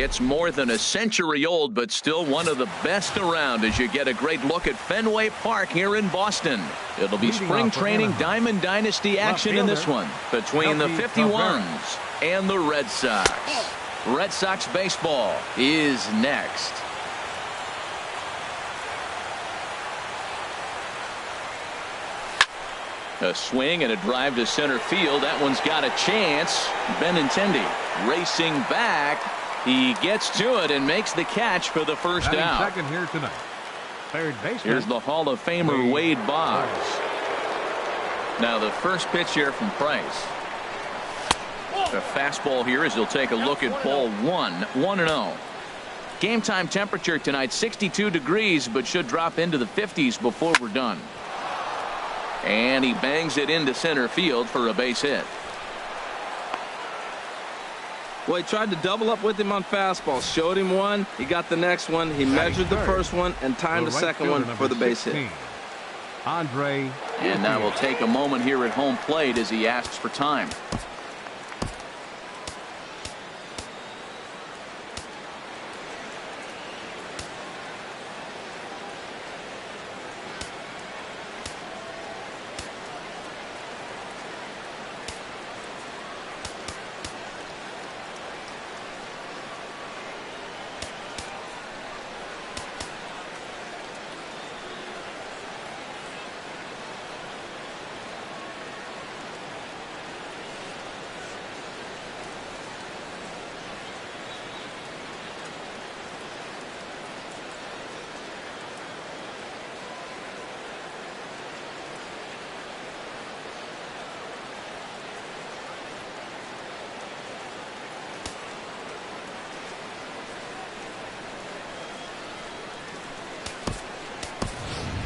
It's more than a century old, but still one of the best around as you get a great look at Fenway Park here in Boston. It'll be spring training Diamond Dynasty action in this one between the 51s and the Red Sox. Red Sox baseball is next. A swing and a drive to center field. That one's got a chance. Benintendi racing back. He gets to it and makes the catch for the first out. Second here tonight. Third baseman. Here's the Hall of Famer Wade Boggs. Now the first pitch here from Price. A fastball here as he'll take a look at ball 1-0. Game time temperature tonight 62 degrees, but should drop into the 50s before we're done. And he bangs it into center field for a base hit. Well, he tried to double up with him on fastballs. Showed him one. He got the next one. He measured the first one and timed the second one for the base hit. Andre. And now we'll take a moment here at home plate as he asks for time.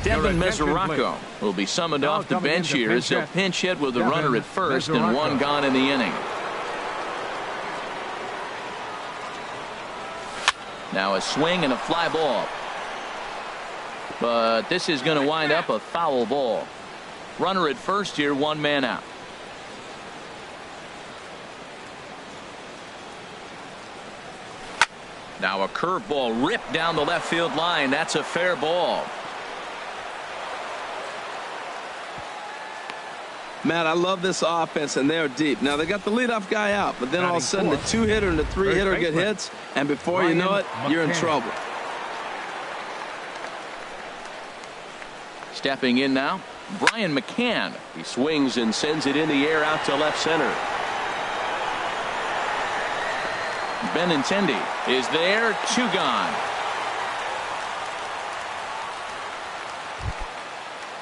Devin Mesoraco will be summoned off the bench here as he'll pinch hit with the runner at first and one gone in the inning. Now a swing and a fly ball. But this is going to wind up a foul ball. Runner at first here, one man out. Now a curveball ripped down the left field line. That's a fair ball. Matt, I love this offense, and they're deep. Now, they got the leadoff guy out, but then all of a sudden the two-hitter and the three-hitter get hits, and before you know it, you're in trouble. Stepping in now, Brian McCann. He swings and sends it in the air out to left center. Benintendi is there, two gone.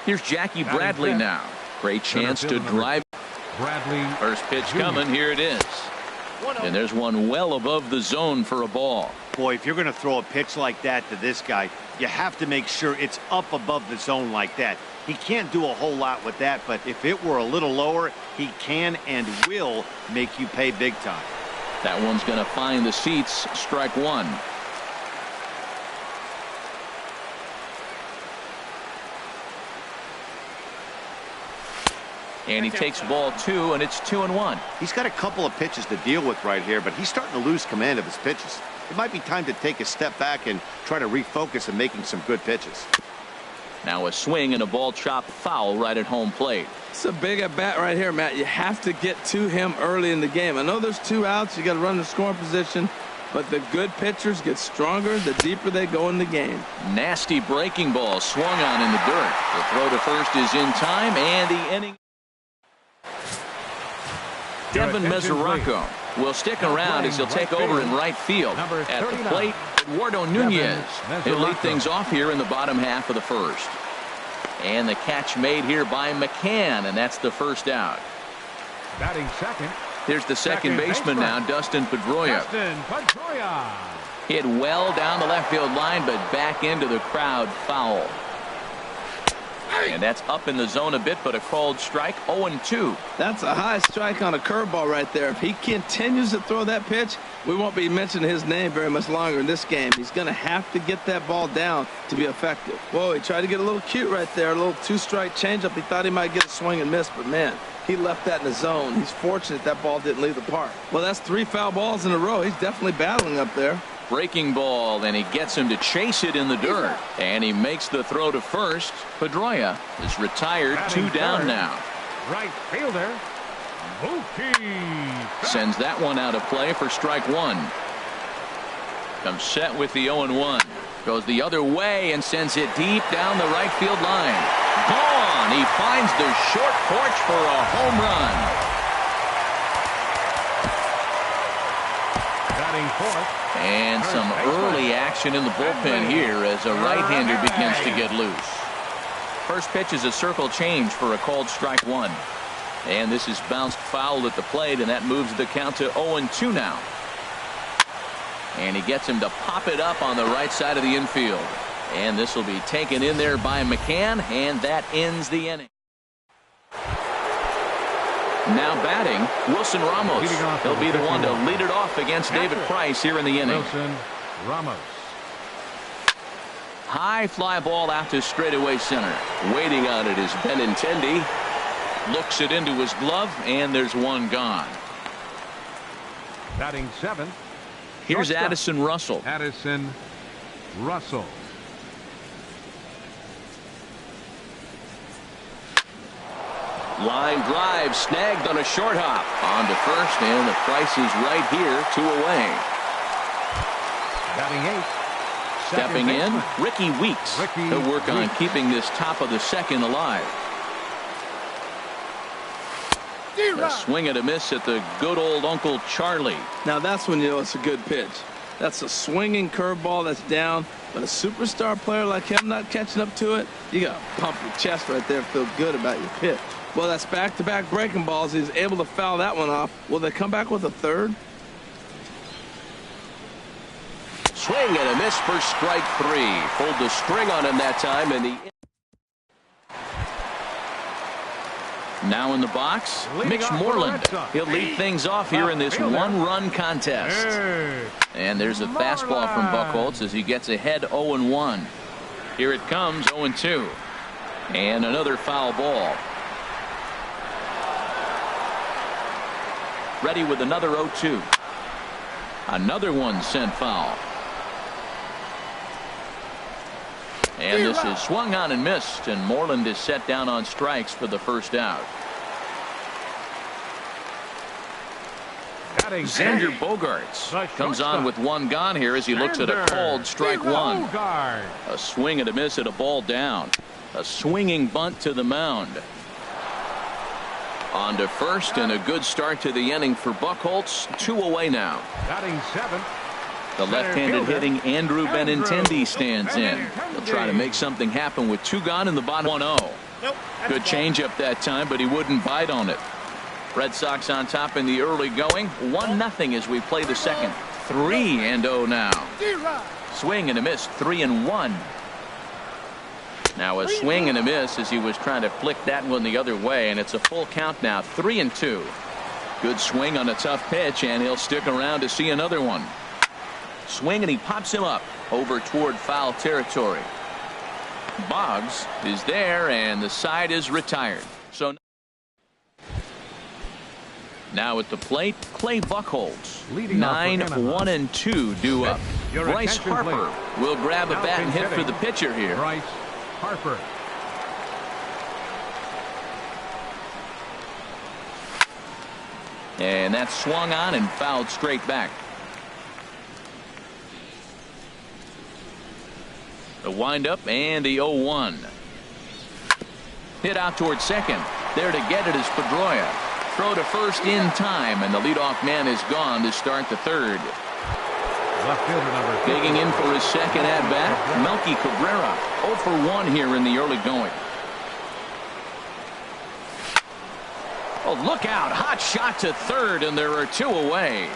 Here's Jackie Bradley now. Great chance to drive. Bradley. First pitch coming. Here it is. And there's one well above the zone for a ball. Boy, if you're going to throw a pitch like that to this guy, you have to make sure it's up above the zone like that. He can't do a whole lot with that, but if it were a little lower, he can and will make you pay big time. That one's going to find the seats. Strike one. And he takes ball two, and it's 2-1. He's got a couple of pitches to deal with right here, but he's starting to lose command of his pitches. It might be time to take a step back and try to refocus on making some good pitches. Now a swing and a ball chopped foul right at home plate. It's a big at bat right here, Matt. You have to get to him early in the game. I know there's two outs. You got to run the scoring position, but the good pitchers get stronger the deeper they go in the game. Nasty breaking ball swung on in the dirt. The throw to first is in time, and the inning. Devin Mesoraco will stick around as he'll take over in right field. At the plate, Eduardo Nunez. He'll lead things off here in the bottom half of the first. And the catch made here by McCann, and that's the first out. Batting second. Here's the second baseman now, Dustin Pedroia. Hit well down the left field line, but back into the crowd foul. And that's up in the zone a bit, but a called strike. 0-2. That's a high strike on a curveball right there. If he continues to throw that pitch, we won't be mentioning his name very much longer in this game. He's going to have to get that ball down to be effective. Whoa, he tried to get a little cute right there. A little two-strike changeup. He thought he might get a swing and miss, but man, he left that in the zone. He's fortunate that ball didn't leave the park. Well, that's 3 foul balls in a row. He's definitely battling up there. Breaking ball, and he gets him to chase it in the dirt. And he makes the throw to first. Pedroia is retired. 2 down now. Right fielder, Mookie. Sends that one out of play for strike 1. Comes set with the 0-1. Goes the other way and sends it deep down the right field line. Gone. He finds the short porch for a home run. Batting fourth. And some early action in the bullpen here as a right-hander begins to get loose. First pitch is a circle change for a called strike 1. And this is bounced foul at the plate, and that moves the count to 0-2 now. And he gets him to pop it up on the right side of the infield. And this will be taken in there by McCann, and that ends the inning. Now batting, Wilson Ramos. He'll be the one to lead it off against David Price here in the inning. Wilson Ramos. High fly ball out to straightaway center. Waiting on it is Benintendi. Looks it into his glove, and there's one gone. Batting 7th. Here's Shortstop. Addison Russell. Addison Russell. Line drive snagged on a short hop. On to first, and the Price is right here, 2 away. Batting 8th. Stepping in, Ricky Weeks. He'll work on keeping this top of the second alive. A swing and a miss at the good old Uncle Charlie. Now that's when you know it's a good pitch. That's a swinging curveball that's down, but a superstar player like him not catching up to it, you got to pump your chest right there, feel good about your pitch. Well, that's back-to-back breaking balls. He's able to foul that one off. Will they come back with a third? Swing and a miss for strike 3. Pulled the string on him that time, and now in the box, Mitch Moreland. He'll lead things off here in this one-run contest. And there's a fastball from Buchholz as he gets ahead 0-1. Here it comes, 0-2. And another foul ball. Ready with another 0-2. Another one sent foul. And this is swung on and missed, and Moreland is set down on strikes for the first out. Xander Bogaerts comes on with one gone here as he looks at a called strike 1. A swing and a miss at a ball down. A swinging bunt to the mound. On to first, and a good start to the inning for Buchholz. 2 away now. Batting 7th. The left-handed hitting Andrew Benintendi stands in. He'll try to make something happen with 2 gone in the bottom. 1-0. Good changeup that time, but he wouldn't bite on it. Red Sox on top in the early going. 1-0 as we play the second. 3-0 now. Swing and a miss. 3-1. Now a swing and a miss as he was trying to flick that one the other way, and it's a full count now. 3-2. Good swing on a tough pitch, and he'll stick around to see another one. Swing, and he pops him up over toward foul territory. Boggs is there, and the side is retired. So now at the plate, Clay Buchholz. 9-1-2 due up. Bryce Harper will grab a bat and hit for the pitcher here. Bryce Harper. And that's swung on and fouled straight back. The windup and the 0-1. Hit out towards second. There to get it is Pedroia. Throw to first in time, and the leadoff man is gone to start the third. Left fielder number 2. Digging in for his second at-bat, Melky Cabrera. 0 for 1 here in the early going. Oh, look out. Hot shot to third, and there are 2 away.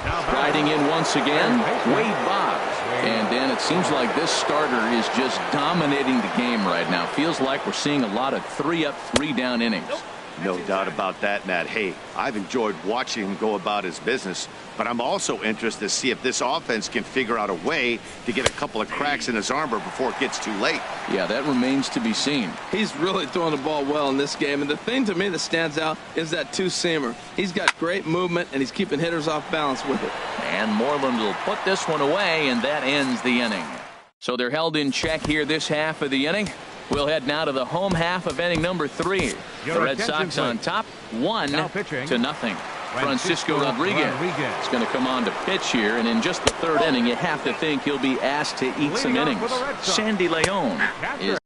Riding in once again, Wade Boggs. And Dan, it seems like this starter is just dominating the game right now. Feels like we're seeing a lot of 3-up, 3-down innings. No doubt about that, Matt. Hey, I've enjoyed watching him go about his business, but I'm also interested to see if this offense can figure out a way to get a couple of cracks in his armor before it gets too late. Yeah, that remains to be seen. He's really throwing the ball well in this game, and the thing to me that stands out is that two-seamer. He's got great movement, and he's keeping hitters off balance with it. And Moreland will put this one away, and that ends the inning. So they're held in check here this half of the inning. We'll head now to the home half of inning number 3. The Red Sox on top, 1-0. Francisco Rodriguez is going to come on to pitch here, and in just the 3rd inning, you have to think he'll be asked to eat some innings. Sandy Leon is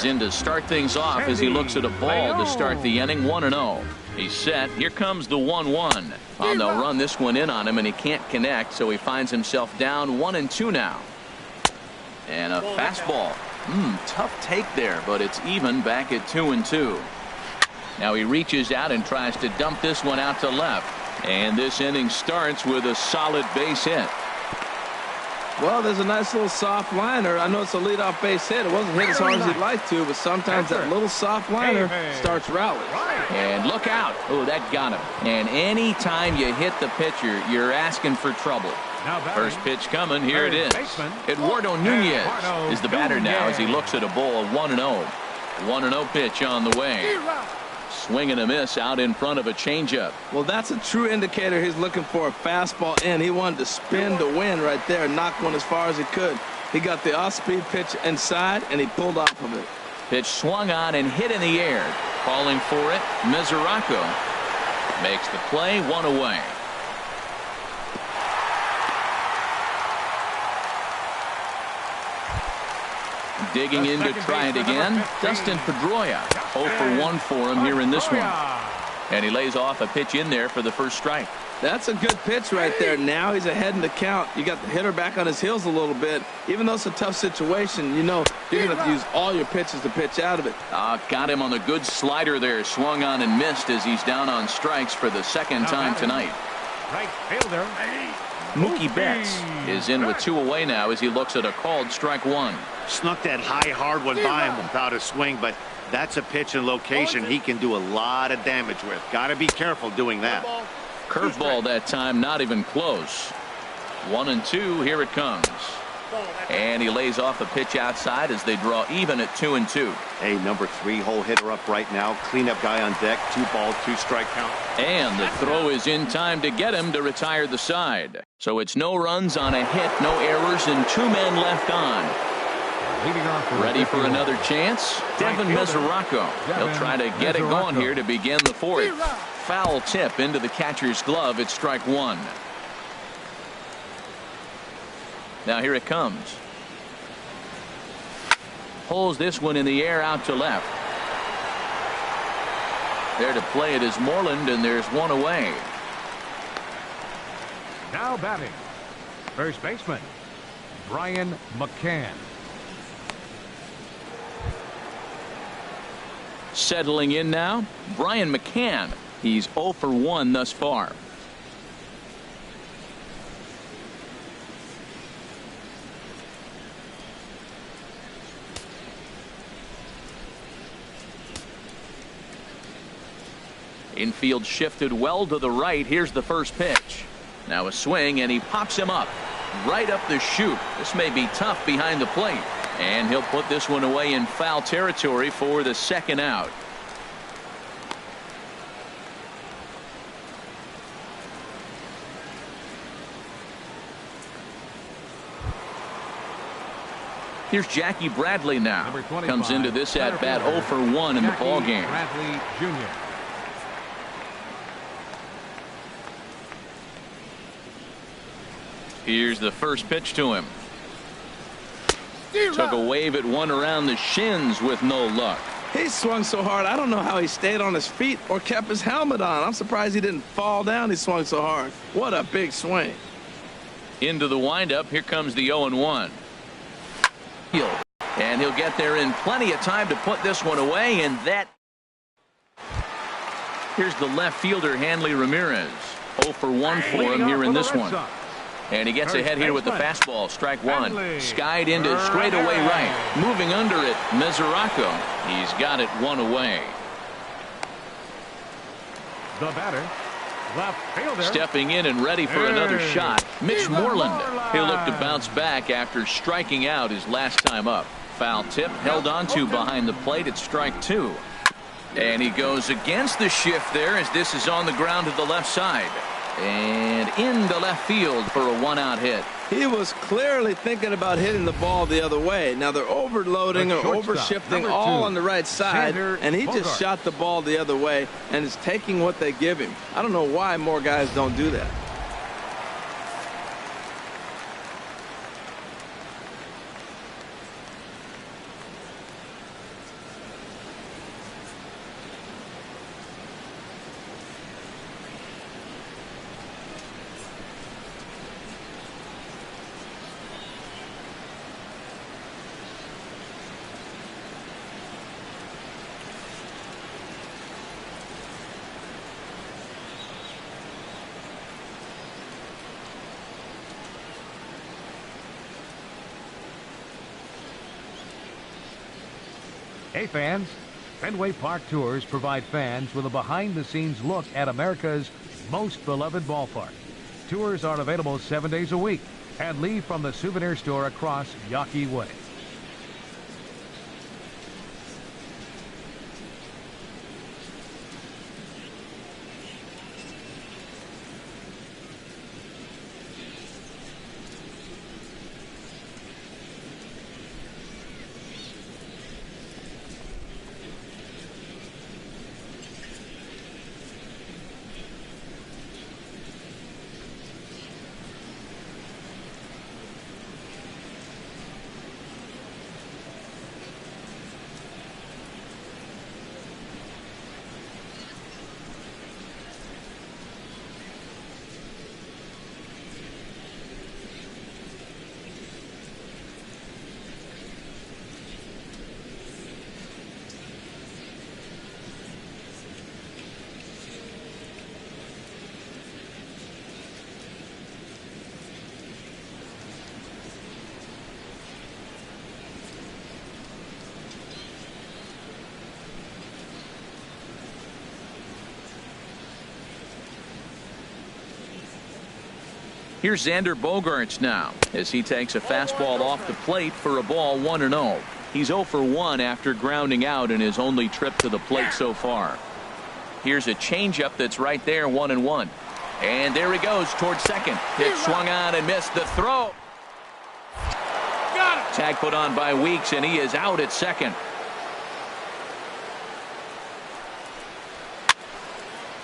in to start things off as he looks at a ball to start the inning. 1-0. He's set. Here comes the 1-1. They'll run this one in on him, and he can't connect, so he finds himself down 1-2 now. And a fastball. Tough take there, but it's even back at 2-2. Now he reaches out and tries to dump this one out to left. And this inning starts with a solid base hit. Well, there's a nice little soft liner. I know it's a leadoff base hit. It wasn't hit as hard as he'd like to, but sometimes that little soft liner starts rallies. And look out. Oh, that got him. And any time you hit the pitcher, you're asking for trouble. First pitch coming. Here it is. Eduardo Nunez is the batter now as he looks at a ball. 1-0. 1-0 pitch on the way. Swing and a miss out in front of a changeup. Well, that's a true indicator he's looking for a fastball in. He wanted to spin to win right there, knock one as far as he could. He got the off-speed pitch inside, and he pulled off of it. Pitch swung on and hit in the air. Calling for it, Mesoraco makes the play, 1 away. Digging in to try it again, Dustin Pedroia. 0 for 1 for him here in this one. And he lays off a pitch in there for the first strike. That's a good pitch right there. Now he's ahead in the count. You got the hitter back on his heels a little bit. Even though it's a tough situation, you know you're going to have to use all your pitches to pitch out of it. Got him on the good slider there. Swung on and missed as he's down on strikes for the second time tonight. Right fielder. Mookie Betts is in with 2 away now as he looks at a called strike 1. Snuck that high, hard one by him without a swing, but that's a pitch and location he can do a lot of damage with. Got to be careful doing that. Curveball that time, not even close. 1-2. Here it comes. And he lays off a pitch outside as they draw even at 2-2. Hey, number 3 hole hitter up right now. Cleanup guy on deck. 2 ball, 2 strike count. And the throw is in time to get him to retire the side. So it's no runs on a hit, no errors, and 2 men left on. Ready for another chance? Devin Mesoraco. He'll try to get it going here to begin the 4th. Foul tip into the catcher's glove. It's strike 1. Now here it comes. Pulls this one in the air out to left. There to play it is Moreland, and there's 1 away. Now batting, first baseman, Brian McCann. Settling in now, Brian McCann. He's 0 for 1 thus far. Infield shifted well to the right. Here's the first pitch. Now a swing, and he pops him up right up the chute. This may be tough behind the plate, and he'll put this one away in foul territory for the 2nd out. Here's Jackie Bradley now. Comes into this at bat 0 for 1 in the ball game. Bradley Jr. Here's the first pitch to him. Took a wave at one around the shins with no luck. He swung so hard, I don't know how he stayed on his feet or kept his helmet on. I'm surprised he didn't fall down. He swung so hard. What a big swing. Into the windup. Here comes the 0-1. field. And he'll get there in plenty of time to put this one away. And that. Here's the left fielder, Hanley Ramirez. 0 for 1 for him here in this one. And he gets ahead here with the fastball. Strike one. Skied into straightaway right. Moving under it, Mesoraco. He's got it one away. The batter, left fielder. Stepping in and ready for another shot, Mitch Moreland. He'll look to bounce back after striking out his last time up. Foul tip held on to behind the plate at strike two. And he goes against the shift there as this is on the ground to the left side. And into left field for a one-out hit. He was clearly thinking about hitting the ball the other way. Now they're overloading or overshifting all on the right side, and he just shot the ball the other way and is taking what they give him. I don't know why more guys don't do that. Hey fans, Fenway Park Tours provide fans with a behind-the-scenes look at America's most beloved ballpark. Tours are available 7 days a week and leave from the souvenir store across Yawkey Way. Here's Xander Bogaerts now as he takes a fastball off the plate for a ball 1-0. He's 0 for 1 after grounding out in his only trip to the plate so far. Here's a changeup that's right there, 1-1. And there he goes towards second. It swung on and missed the throw. Got it. Tag put on by Weeks, and he is out at second.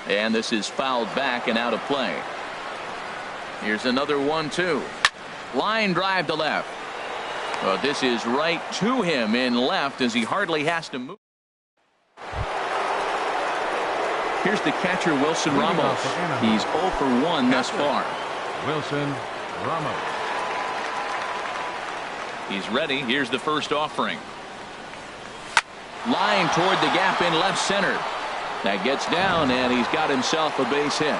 And this is fouled back and out of play. Here's another 1-2. Line drive to left. Well, this is right to him in left as he hardly has to move. Here's the catcher, Wilson Ramos. He's 0 for 1 thus far. Wilson Ramos. He's ready. Here's the first offering. Line toward the gap in left center. That gets down, and he's got himself a base hit.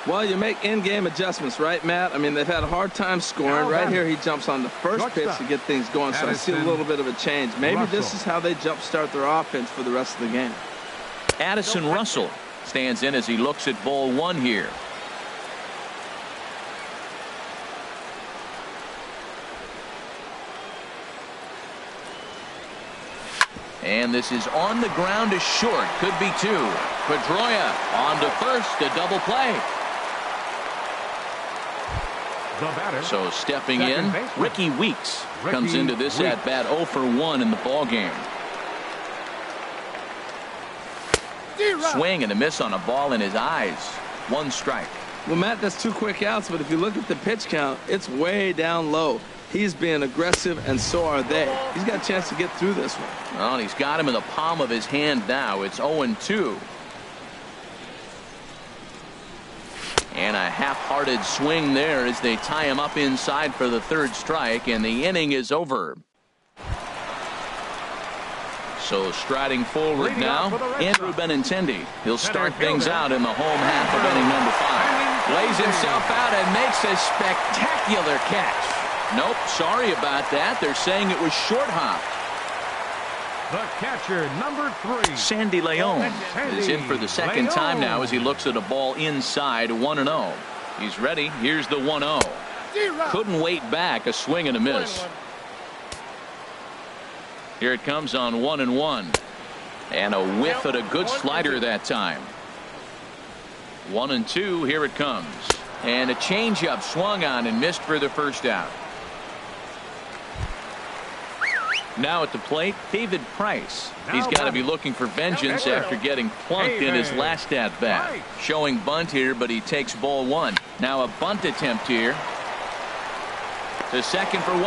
Well, you make in-game adjustments, right, Matt? I mean, they've had a hard time scoring. Right here, he jumps on the first pitch to get things going, so I see a little bit of a change. Maybe this is how they jumpstart their offense for the rest of the game. Addison Russell stands in as he looks at ball one here. And this is on the ground to short. Could be two. Pedroia on to first. A double play. So stepping in, Ricky Weeks comes into this at bat 0 for 1 in the ball game. Swing and a miss on a ball in his eyes. One strike. Well, Matt, that's 2 quick outs, but if you look at the pitch count, it's way down low. He's being aggressive, and so are they. He's got a chance to get through this one. Well, and he's got him in the palm of his hand now. It's 0-2. And a half-hearted swing there as they tie him up inside for the third strike, and the inning is over. So striding forward now, Andrew Benintendi. He'll start things out in the home half of inning number 5. Lays himself out and makes a spectacular catch. Nope, sorry about that. They're saying it was short hop. The catcher, number 3. Sandy Leon is in for the second time now as he looks at a ball inside 1-0. He's ready. Here's the 1-0. Couldn't wait back. A swing and a miss. Here it comes on 1-1. And a whiff at a good slider that time. 1-2. Here it comes. And a changeup swung on and missed for the first out. Now at the plate, David Price. He's got to be looking for vengeance after getting plunked in his last at-bat. Showing bunt here, but he takes ball 1. Now a bunt attempt here. To second for 1,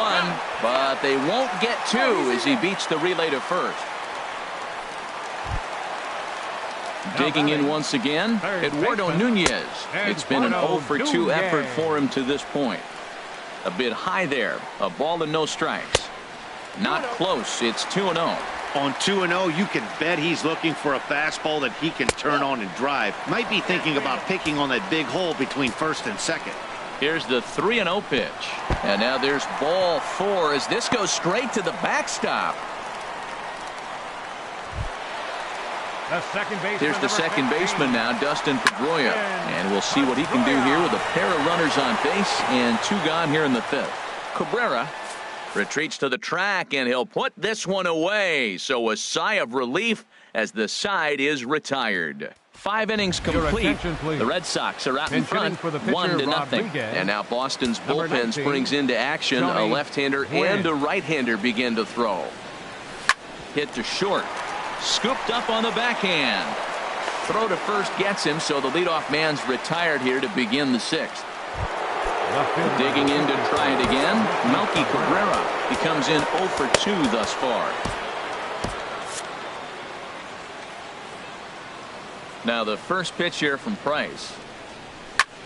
but they won't get 2 as he beats the relay to first. Digging in once again, Eduardo Nunez. It's been an 0 for 2 effort for him to this point. A bit high there. A ball and no strikes. Not close. It's 2-0. On 2-0, you can bet he's looking for a fastball that he can turn on and drive. Might be thinking about picking on that big hole between first and second. Here's the 3-0 pitch. And now there's ball 4 as this goes straight to the backstop. Here's the second baseman now, Dustin Pedroia. And we'll see what he can do here with a pair of runners on base and 2 gone here in the 5th. Cabrera retreats to the track, and he'll put this one away. So a sigh of relief as the side is retired. 5 innings complete. The Red Sox are out in front, 1-0. And now Boston's bullpen springs into action. A left-hander and a right-hander begin to throw. Hit to short. Scooped up on the backhand. Throw to first gets him, so the leadoff man's retired here to begin the 6th. Digging in to try it again, Melky Cabrera. He comes in 0 for 2 thus far. Now the first pitch here from Price.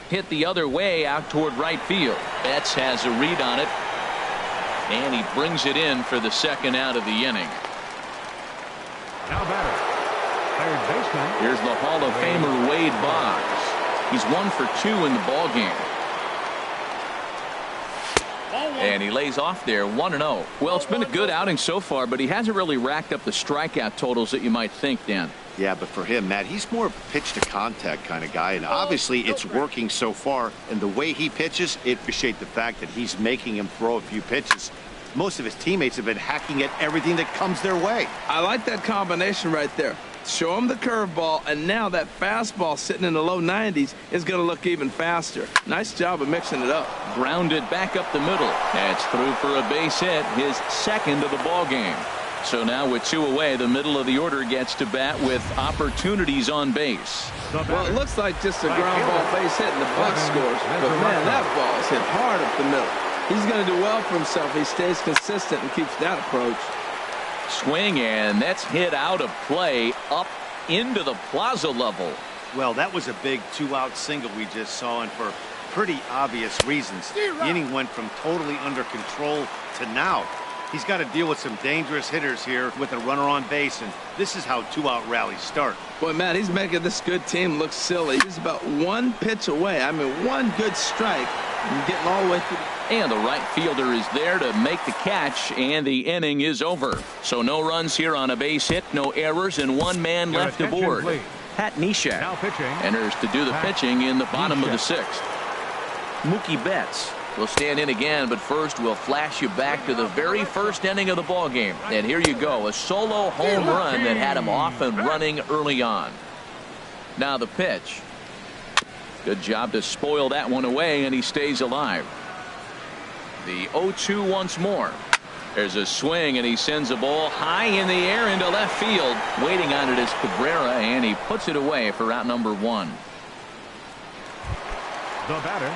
Hit the other way out toward right field. Betts has a read on it. And he brings it in for the second out of the inning. Now batter, third baseman. Here's the Hall of Famer Wade Boggs. He's 1 for 2 in the ball game. And he lays off there 1-0. Well, it's been a good outing so far, but he hasn't really racked up the strikeout totals that you might think, Dan. Yeah, but for him, Matt, he's more of a pitch to contact kind of guy, and obviously it's working so far. And the way he pitches, it appreciate the fact that he's making him throw a few pitches. Most of his teammates have been hacking at everything that comes their way. I like that combination right there. Show him the curveball, and now that fastball sitting in the low 90s is going to look even faster. Nice job of mixing it up. Grounded back up the middle. That's through for a base hit, his second of the ball game. So now with 2 away, the middle of the order gets to bat with opportunities on base. Well, it looks like just a ground ball base hit and the Bucs scores. But man, that ball is hit hard up the middle. He's going to do well for himself. He stays consistent and keeps that approach. Swing, and that's hit out of play up into the plaza level. Well, that was a big 2-out single we just saw, and for pretty obvious reasons. The inning went from totally under control to now. He's got to deal with some dangerous hitters here with a runner on base, and this is how 2-out rallies start. Boy, Matt, he's making this good team look silly. He's about 1 pitch away. I mean, 1 good strike and getting all the way through. And the right fielder is there to make the catch, and the inning is over. So no runs here on a base hit, no errors, and 1 man left aboard. Pat Neshek enters to do the pitching in the bottom of the 6th. Mookie Betts will stand in again, but first we'll flash you back to the very first inning of the ball game. And here you go, a solo home run that had him off and running early on. Now the pitch. Good job to spoil that one away, and he stays alive. The 0-2 once more. There's a swing, and he sends a ball high in the air into left field. Waiting on it is Cabrera, and he puts it away for out number 1. The batter,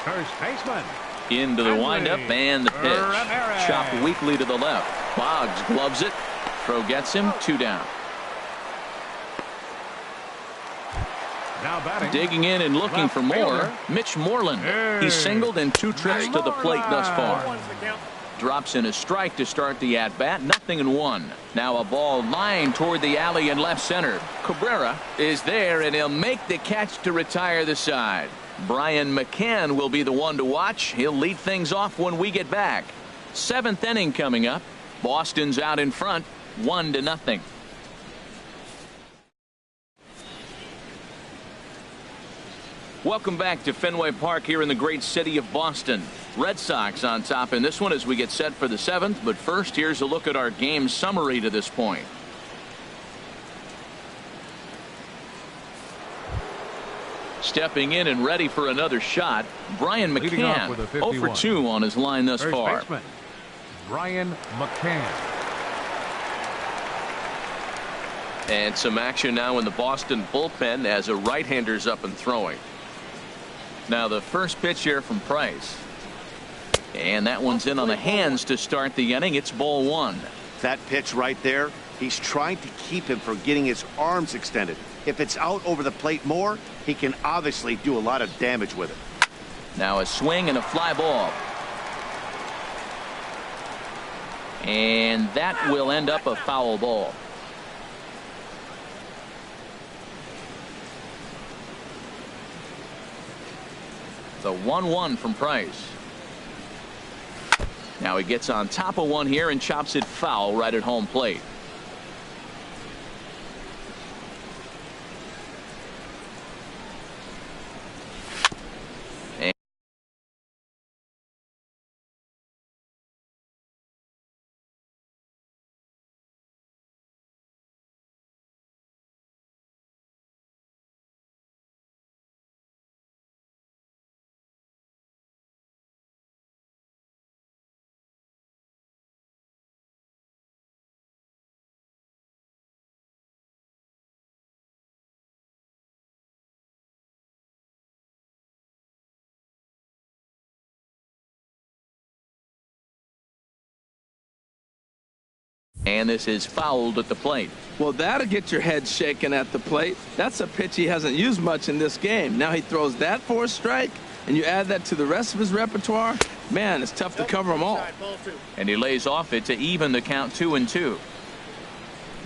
first baseman. Into the windup and the pitch. Chopped weakly to the left. Boggs gloves it. Throw gets him. 2 down. Now batting. Digging in and looking Left for more. fielder. Mitch Moreland. Hey. He's singled in 2 trips to the plate thus far. Moreland. Drops in a strike to start the at-bat. 0-1. Now a ball lined toward the alley in left center. Cabrera is there, and he'll make the catch to retire the side. Brian McCann will be the one to watch. He'll lead things off when we get back. 7th inning coming up. Boston's out in front, 1-0. Welcome back to Fenway Park here in the great city of Boston. Red Sox on top in this one as we get set for the 7th. But first, here's a look at our game summary to this point. Stepping in and ready for another shot, Brian McCann. 0 for 2 on his line thus far. Baseman, Brian McCann. And some action now in the Boston bullpen as a right-hander's up and throwing. Now the first pitch here from Price. And that one's in on the hands to start the inning. It's ball 1. That pitch right there, he's trying to keep him from getting his arms extended. If it's out over the plate more, he can obviously do a lot of damage with it. Now a swing and a fly ball. And that will end up a foul ball. The 1-1 from Price. Now he gets on top of one here and chops it foul right at home plate. And this is fouled at the plate. Well, that'll get your head shaken at the plate. That's a pitch he hasn't used much in this game. Now he throws that for a strike, and you add that to the rest of his repertoire. Man, it's tough to cover them all. And he lays off it to even the count 2-2.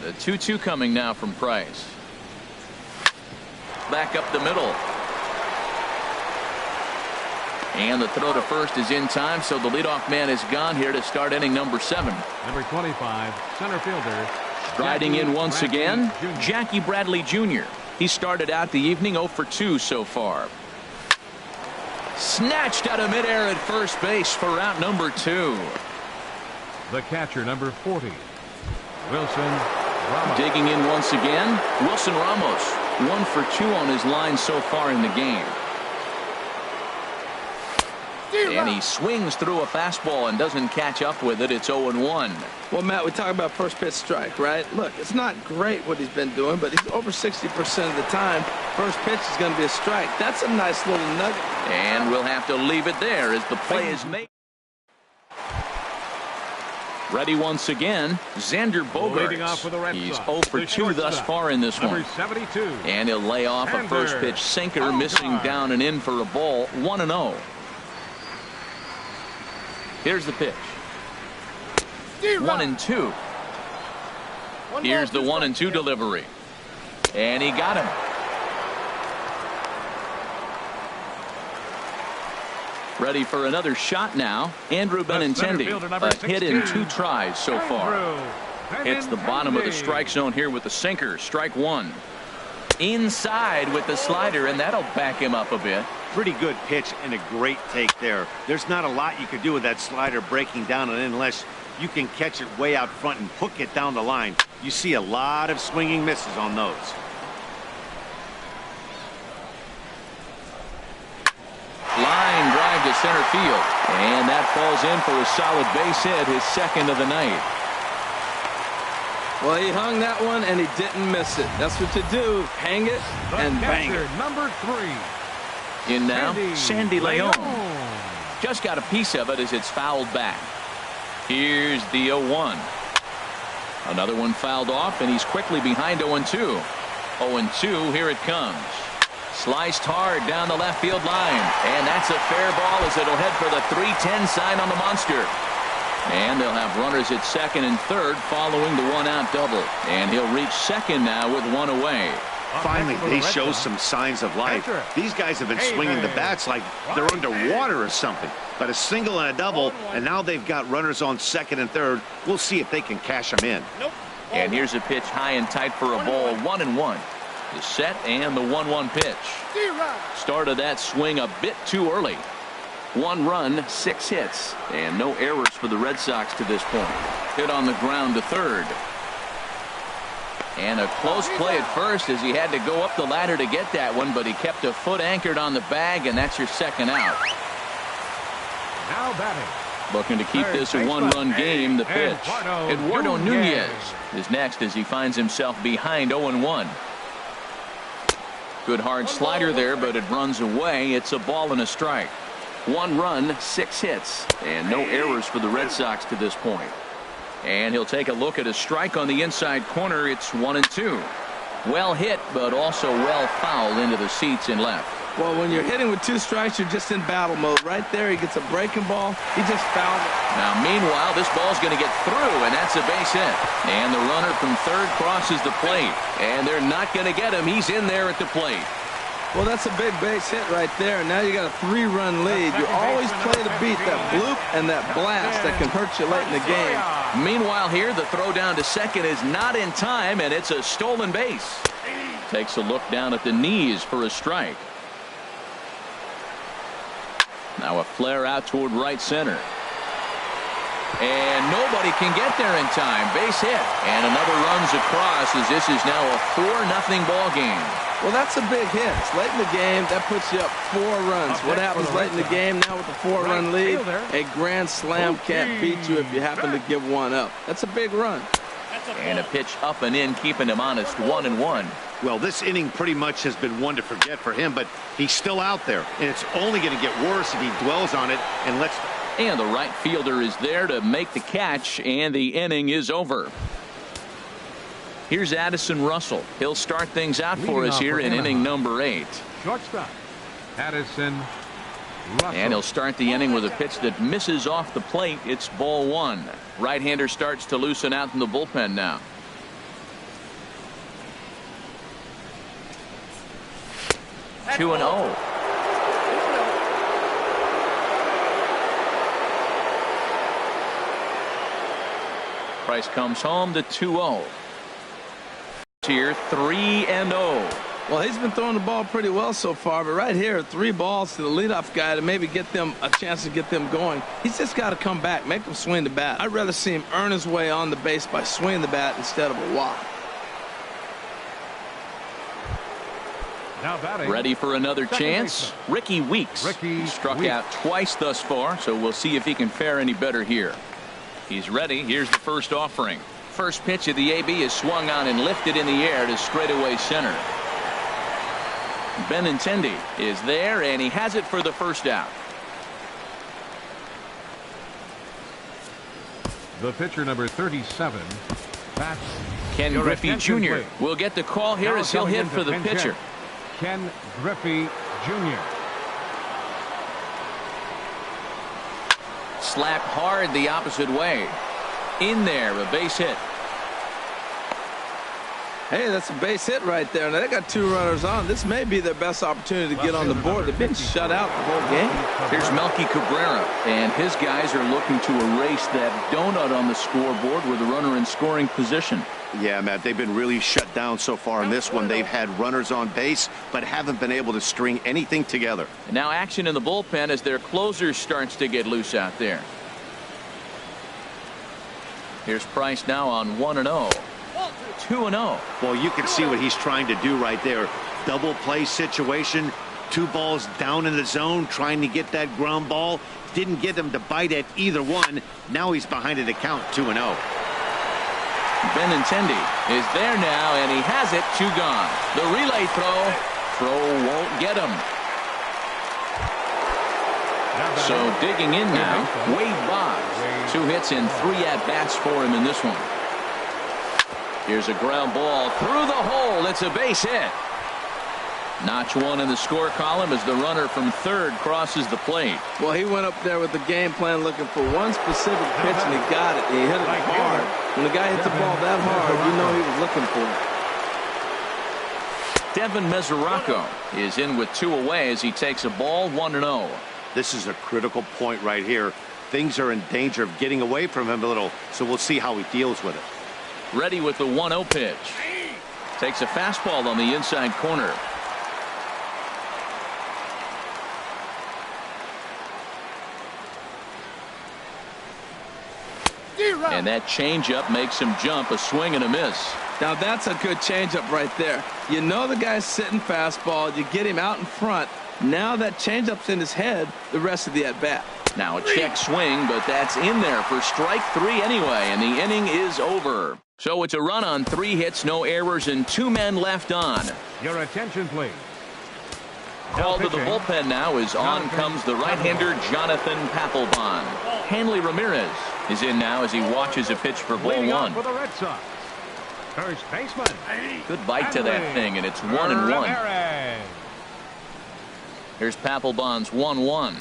The 2-2 coming now from Price. Back up the middle. And the throw to first is in time, so the leadoff man is gone here to start inning number 7. Number 25, center fielder. Striding in once again, Jackie Bradley Jr. He started out the evening 0 for 2 so far. Snatched out of midair at first base for out number 2. The catcher, number 40, Wilson Ramos. Digging in once again, Wilson Ramos. 1 for 2 on his line so far in the game. And he swings through a fastball and doesn't catch up with it. It's 0-1. Well, Matt, we talk about first pitch strike, right? Look, it's not great what he's been doing, but he's over 60% of the time. First pitch is going to be a strike. That's a nice little nugget. And we'll have to leave it there as the play is made. Ready once again, Xander Leading off for the Bogaerts. Red He's Sox, 0 for the 2 thus shortstop, far in this number one. 72. And he'll lay off a first pitch sinker, missing down and in for a ball. 1-0. Here's the pitch. 1-2. Here's the 1-2 delivery. And he got him. Ready for another shot now. Andrew Benintendi. A hit in 2 tries so far. Hits the bottom of the strike zone here with the sinker. Strike 1. Inside with the slider, and that'll back him up a bit. Pretty good pitch and a great take there. There's not a lot you could do with that slider breaking down and unless you can catch it way out front and hook it down the line. You see a lot of swinging misses on those. Line drive to center field, and that falls in for a solid base hit, his second of the night. Well, he hung that one, and he didn't miss it. That's what you do. Hang it and bang it. Number 3. In now, Sandy Leon. Leon. Just got a piece of it as it's fouled back. Here's the 0-1. Another one fouled off, and he's quickly behind 0-2. 0-2, here it comes. Sliced hard down the left field line. And that's a fair ball as it'll head for the 3-10 sign on the monster. And they'll have runners at second and third following the one-out double. And he'll reach second now with one away. Finally, they show some signs of life. These guys have been swinging the bats like they're underwater or something. But a single and a double, and now they've got runners on second and third. We'll see if they can cash them in. And here's a pitch high and tight for a ball, 1-1. The set and the 1-1 pitch. Started that swing a bit too early. 1 run, 6 hits, and no errors for the Red Sox to this point. Hit on the ground to third. And a close play at first as he had to go up the ladder to get that one, but he kept a foot anchored on the bag, and that's your second out. Now batting. Looking to keep this a 1-run game. The pitch. Eduardo Nunez is next as he finds himself behind 0-1. Good hard slider there, but it runs away. It's a ball and a strike. 1 run, 6 hits, and no errors for the Red Sox to this point. And he'll take a look at a strike on the inside corner. It's 1-2. Well hit, but also well fouled into the seats and left. Well, when you're hitting with 2 strikes, you're just in battle mode. Right there, he gets a breaking ball. He just fouled it. Now, meanwhile, this ball's going to get through, and that's a base hit. And the runner from third crosses the plate. And they're not going to get him. He's in there at the plate. Well, that's a big base hit right there. Now you got a 3-run lead. You always play to beat that bloop and that blast that can hurt you late in the game. Meanwhile here, the throw down to second is not in time, and it's a stolen base. Takes a look down at the knees for a strike. Now a flare out toward right center. And nobody can get there in time. Base hit. And another runs across as this is now a 4-0 ball game. Well, that's a big hit. It's late in the game. That puts you up 4 runs. What happens late in the game now with a 4-run lead? A grand slam can't beat you if you happen to give one up. That's a big run. And a pitch up and in, keeping him honest, 1-1. Well, this inning pretty much has been one to forget for him, but he's still out there, and it's only going to get worse if he dwells on it and lets. And the right fielder is there to make the catch, and the inning is over. Here's Addison Russell. He'll start things out for us here in inning number 8. Shortstop, Addison Russell. And he'll start the inning with a pitch that misses off the plate. It's ball 1. Right-hander starts to loosen out in the bullpen now. That's 2-0. Price comes home to 2-0. Here 3-0. Well, he's been throwing the ball pretty well so far, but right here, 3 balls to the leadoff guy to maybe get them a chance to get them going. He's just got to come back, make them swing the bat. I'd rather see him earn his way on the base by swinging the bat instead of a walk. Now batting. Ready for another chance? Ricky Weeks. Struck out twice thus far, so we'll see if he can fare any better here. He's ready. Here's the first offering. First pitch of the AB is swung on and lifted in the air to straightaway center. Benintendi is there, and he has it for the first out. The pitcher, number 37, that's Ken Griffey Jr. will get the call here as he'll hit for the pitcher. Ken Griffey Jr. Slapped hard the opposite way. In there, a base hit. Hey, that's a base hit right there. Now they got 2 runners on. This may be their best opportunity to get on the board. They've been shut out the whole game. Here's Melky Cabrera, and his guys are looking to erase that donut on the scoreboard with a runner in scoring position. Yeah, Matt, they've been really shut down so far in this one. They've had runners on base, but haven't been able to string anything together. And now action in the bullpen as their closer starts to get loose out there. Here's Price now on 1-0. 2-0. Well, you can see what he's trying to do right there. Double play situation. 2 balls down in the zone, trying to get that ground ball. Didn't get him to bite at either one. Now he's behind it to count 2-0. Benintendi is there now, and he has it. 2 gone. The relay throw won't get him. So digging in now, Wade Boggs. 2 hits and 3 at-bats for him in this one. Here's a ground ball through the hole. It's a base hit. Notch one in the score column as the runner from third crosses the plate. Well, he went up there with the game plan looking for one specific pitch, and he got it. And he hit it hard. When the guy hits the ball that hard, you know he was looking for it. Devin Mesoraco is in with 2 away as he takes a ball 1-0. This is a critical point right here. Things are in danger of getting away from him a little, so we'll see how he deals with it. Ready with the 1-0 pitch. Takes a fastball on the inside corner. And that changeup makes him jump. A swing and a miss. Now that's a good changeup right there. You know the guy's sitting fastball. You get him out in front. Now that changeup's in his head the rest of the at-bat. Now a check swing, but that's in there for strike 3 anyway, and the inning is over. So it's a run on 3 hits, no errors, and 2 men left on. Your attention, please. Called to the bullpen now as on comes the right-hander Jonathan Papelbon. Hanley Ramirez is in now as he watches a pitch for ball 1. For the Red Sox. First baseman. Good bite to that thing, and it's 1-1. Here's Papelbon's 1-1.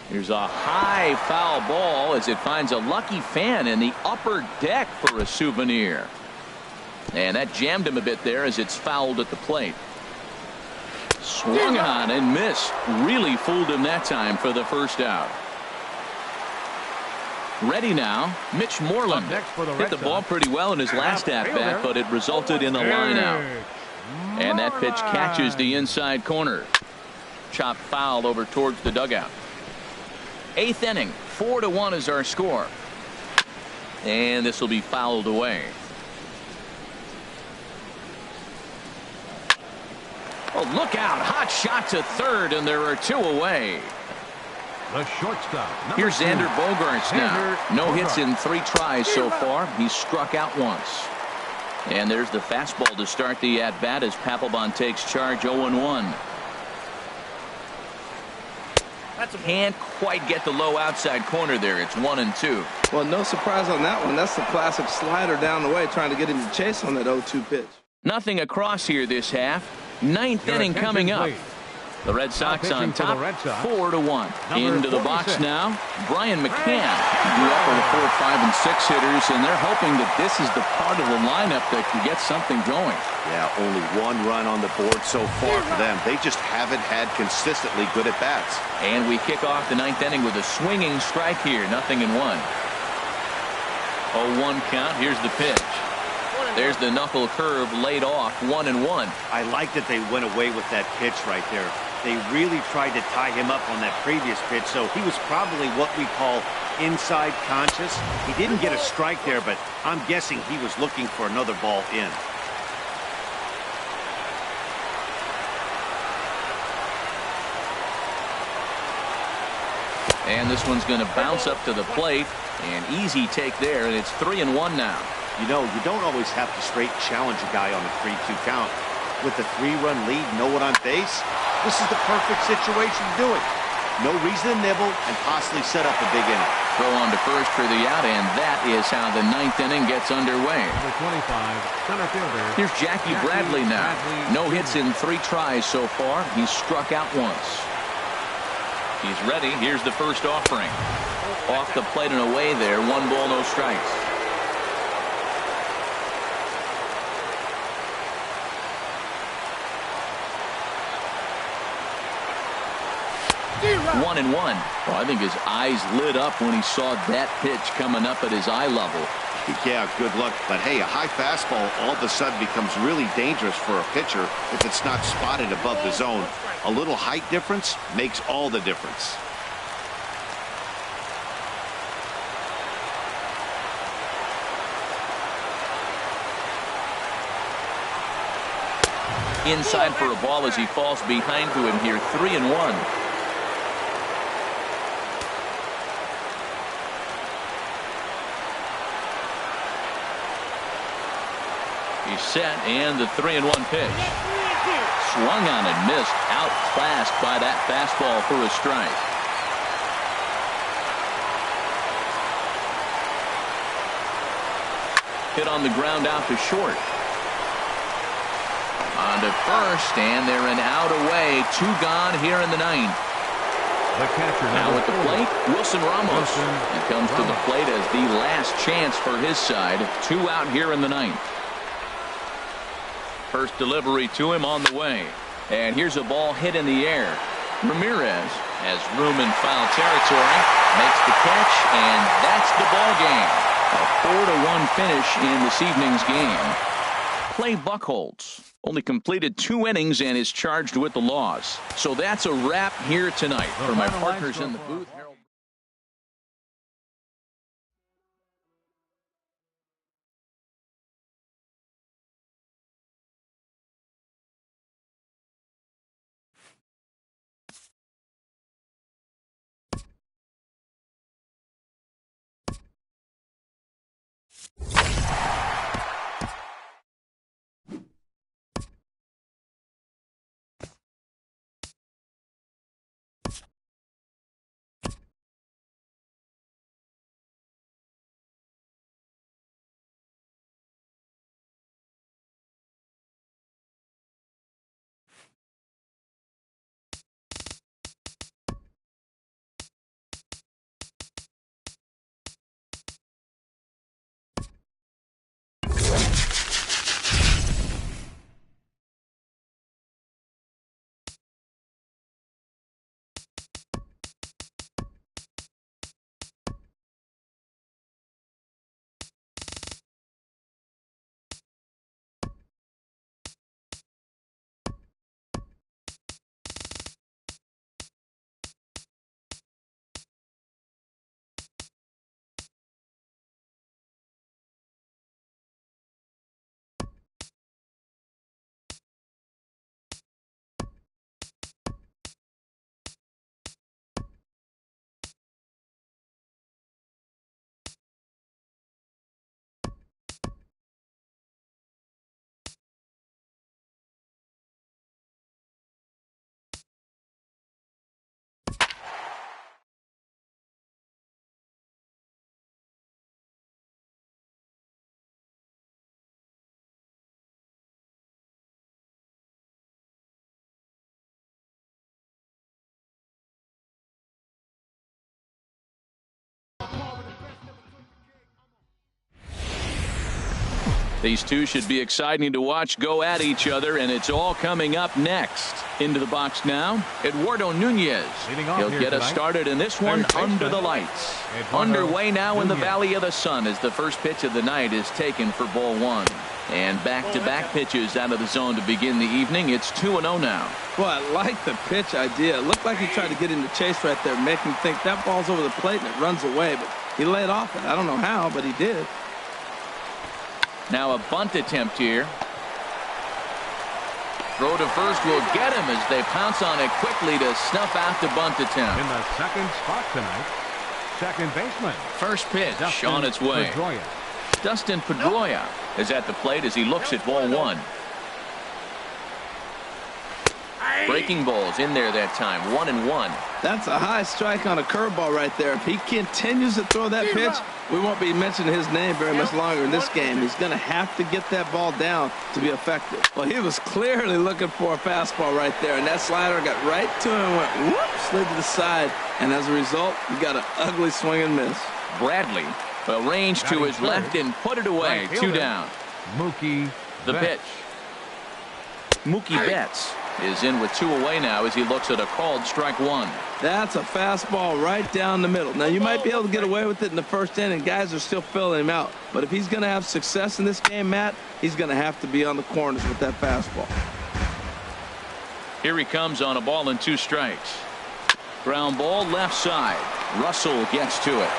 Here's a high foul ball as it finds a lucky fan in the upper deck for a souvenir. And that jammed him a bit there as it's fouled at the plate. Swung on and missed. Really fooled him that time for the first out. Ready now, Mitch Moreland hit the ball pretty well in his last at-bat, but it resulted in a line out. And that pitch catches the inside corner. Chopped foul over towards the dugout. 8th inning, 4-1 is our score. And this will be fouled away. Oh, look out. Hot shot to third, and there are 2 away. The shortstop. Here's Xander Bogaerts now. No hits in 3 tries so far. He's struck out once. And there's the fastball to start the at-bat as Papelbon takes charge 0-1. Can't quite get the low outside corner there. It's 1-2. Well, no surprise on that one. That's the classic slider down the way, trying to get him to chase on that 0-2 pitch. Nothing across here this half. 9th inning coming up. The Red Sox on top, 4-1. Into the box now, Brian McCann. Grew up with 4, 5, and 6 hitters, and they're hoping that this is the part of the lineup that can get something going. Yeah, only 1 run on the board so far for them. They just haven't had consistently good at-bats. And we kick off the 9th inning with a swinging strike here, 0-1. 0-1 count. Here's the pitch. There's the knuckle curve laid off, 1-1. I like that they went away with that pitch right there. They really tried to tie him up on that previous pitch, so he was probably what we call inside conscious. He didn't get a strike there, but I'm guessing he was looking for another ball in. And this one's going to bounce up to the plate. An easy take there, and it's 3-1 now. You know, you don't always have to straight challenge a guy on a 3-2 count. With the 3-run lead, no one on base, this is the perfect situation to do it. No reason to nibble and possibly set up a big inning. Throw on to first for the out, and that is how the 9th inning gets underway. Number 25, center fielder. Here's Jackie Bradley now. No hits in 3 tries so far. He's struck out once. He's ready. Here's the first offering. Off the plate and away there. 1 ball, no strikes. One and one. Well, I think his eyes lit up when he saw that pitch coming up at his eye level. Yeah, good luck. But hey, a high fastball all of a sudden becomes really dangerous for a pitcher if it's not spotted above the zone. A little height difference makes all the difference. Inside for a ball as he falls behind to him here. 3-1. He's set, and the 3-1 pitch. Swung on and missed. Outclassed by that fastball for a strike. Hit on the ground out to short. On to first, and they're an out away. 2 gone here in the 9th. The catcher Now at the plate, Wilson Ramos. He comes to the plate as the last chance for his side. 2 out here in the 9th. First delivery to him on the way. And here's a ball hit in the air. Ramirez has room in foul territory. Makes the catch, and that's the ball game. A 4-1 finish in this evening's game. Clay Buchholz only completed 2 innings and is charged with the loss. So that's a wrap here tonight. For my partners in the booth. These two should be exciting to watch go at each other, and it's all coming up next. Into the box now, Eduardo Nunez. He'll get us started in this one under the lights. Underway now in the Valley of the Sun as the first pitch of the night is taken for ball 1. And back-to-back pitches out of the zone to begin the evening. It's 2-0 now. Well, I like the pitch idea. It looked like he tried to get into chase right there, make him think that ball's over the plate and it runs away. But he laid off it. I don't know how, but he did. Now a bunt attempt here. Throw to first will get him as they pounce on it quickly to snuff out the bunt attempt. In the second spot tonight, second baseman. First pitch Dustin on its way. Pedroia. Dustin Pedroia is at the plate as he looks at ball 1. Breaking balls in there that time. 1-1. That's a high strike on a curveball right there. If he continues to throw that pitch, we won't be mentioning his name very much longer in this game. He's going to have to get that ball down to be effective. Well, he was clearly looking for a fastball right there, and that slider got right to him and went whoop, slid to the side, and as a result, he got an ugly swing and miss. Bradley will range to his left and put it away. 2 down. Mookie The Betts. pitch. Mookie Betts is in with 2 away now as he looks at a called strike 1. That's a fastball right down the middle. Now, you might be able to get away with it in the first inning. Guys are still filling him out. But if he's going to have success in this game, Matt, he's going to have to be on the corners with that fastball. Here he comes on a ball and 2 strikes. Ground ball left side. Russell gets to it.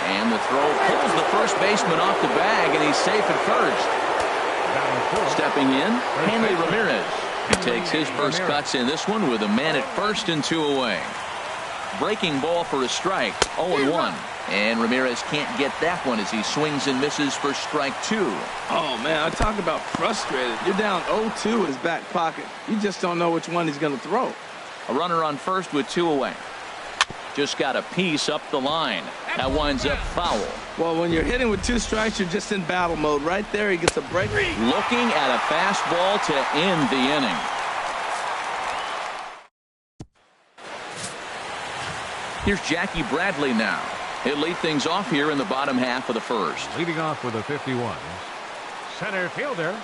And the throw pulls the first baseman off the bag, and he's safe at first. Stepping in, Hanley Ramirez. He takes his first cuts in this one with a man at first and 2 away. Breaking ball for a strike. 0-1. And Ramirez can't get that one as he swings and misses for strike 2. Oh, man, I talk about frustrated. You're down 0-2 in his back pocket. You just don't know which one he's going to throw. A runner on first with 2 away. Just got a piece up the line. That winds up foul. Well, when you're hitting with 2 strikes, you're just in battle mode. Right there, he gets a break. Looking at a fastball to end the inning. Here's Jackie Bradley now. He'll lead things off here in the bottom half of the first. Leading off with a 51. Center fielder,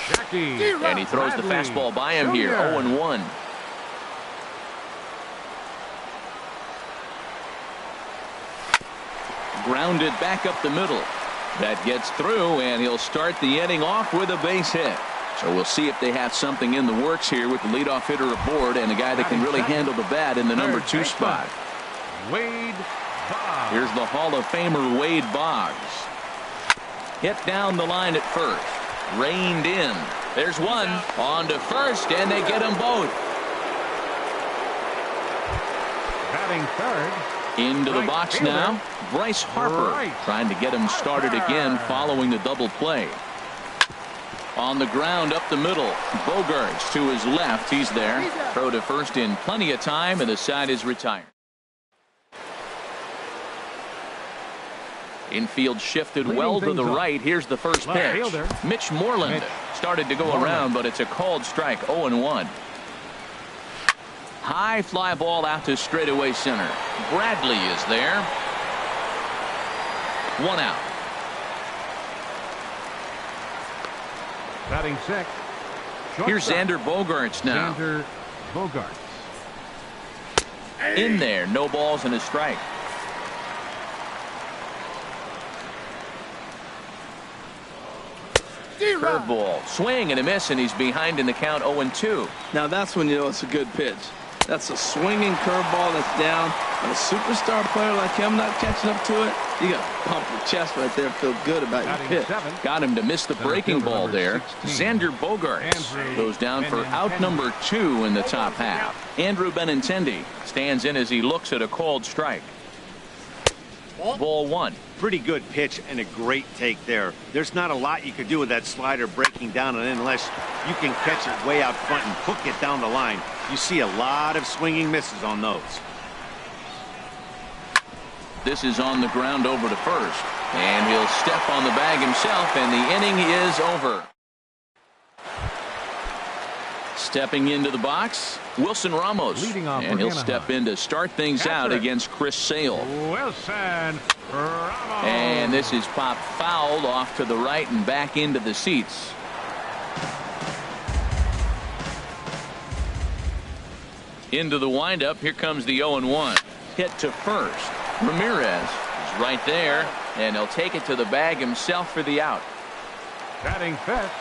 Jackie. And he throws Bradley the fastball by him here, Jr. 0-1. Grounded back up the middle. That gets through, and he'll start the inning off with a base hit. So we'll see if they have something in the works here with the leadoff hitter aboard and a guy that can really handle the bat in the number 2 spot. Wade Boggs. Here's the Hall of Famer Wade Boggs. Hit down the line at first. Reined in. There's one. On to first, and they get them both. Batting third. Into the Right box fielder. now. Bryce Harper trying to get him started again following the double play. On the ground up the middle. Bogarts to his left. He's there. Throw to first in plenty of time, and the side is retired. Infield shifted well to the right. Here's the first Left pitch. fielder. Mitch Moreland started to go around, but it's a called strike. 0-1. High fly ball out to straightaway center. Bradley is there. 1 out. Batting sixth. Here's Shortstop. Xander Bogarts now. Xander Bogarts. In there. No balls and a strike. Curveball. Swing and a miss, and he's behind in the count 0-2. Now that's when you know it's a good pitch. That's a swinging curveball that's down. And a superstar player like him not catching up to it, you got to pump your chest right there, feel good about your Batting pitch. seventh. Got him to miss the breaking fielder ball number there. 16. Xander Bogarts Andrew goes down for out Benintendi. number 2 in the top half. Andrew Benintendi stands in as he looks at a called strike. Ball 1. Pretty good pitch and a great take there. There's not a lot you could do with that slider breaking down and in unless you can catch it way out front and hook it down the line. You see a lot of swinging misses on those. This is on the ground over to first, and he'll step on the bag himself, and the inning is over. Stepping into the box, Wilson Ramos, Leading off and for he'll Anaheim. step in to start things out Catcher. against Chris Sale. Wilson Ramos. And this is popped fouled off to the right and back into the seats. Into the windup. Here comes the 0-1. Hit to first. Ramirez is right there, and he'll take it to the bag himself for the out. Batting fifth.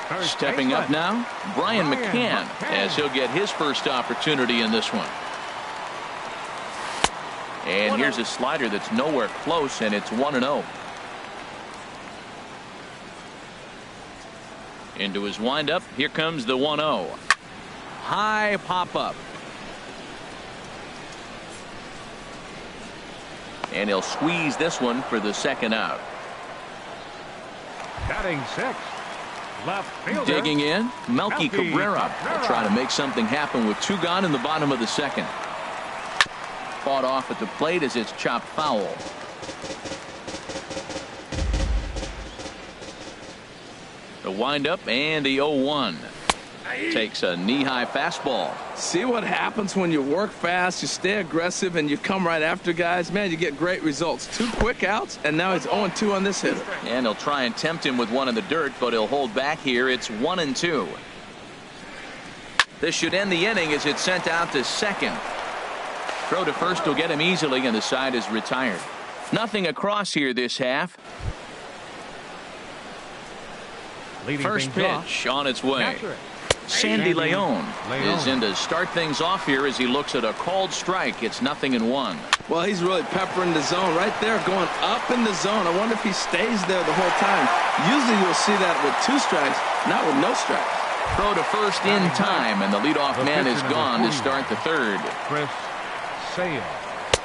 First Stepping up baseman. now, Brian Brian McCann, McCann. as he'll get his first opportunity in this one. And here's a slider that's nowhere close, and it's 1-0. Into his windup. Here comes the 1-0. High pop up. And he'll squeeze this one for the second out. Batting sixth. Left fielder. Digging in, Melky Cabrera will try to make something happen with 2 gone in the bottom of the second. Fought off at the plate as it's chopped foul. The windup and the 0-1. Takes a knee-high fastball. See what happens when you work fast, you stay aggressive, and you come right after guys. Man, you get great results. 2 quick outs, and now he's 0-2 on this hitter. And he'll try and tempt him with one in the dirt, but he'll hold back here. It's 1-2. This should end the inning as it's sent out to second. Throw to first will get him easily, and the side is retired. Nothing across here this half. Leading First things off. pitch on its way. Catcher. Sandy Leon Leon. is in to start things off here as he looks at a called strike. It's 0-1. Well, he's really peppering the zone right there, going up in the zone. I wonder if he stays there the whole time. Usually you'll see that with 2 strikes, not with no strikes. Throw to first in time, and the leadoff The man pitcher, is number gone to 41. start the third. Chris Sale.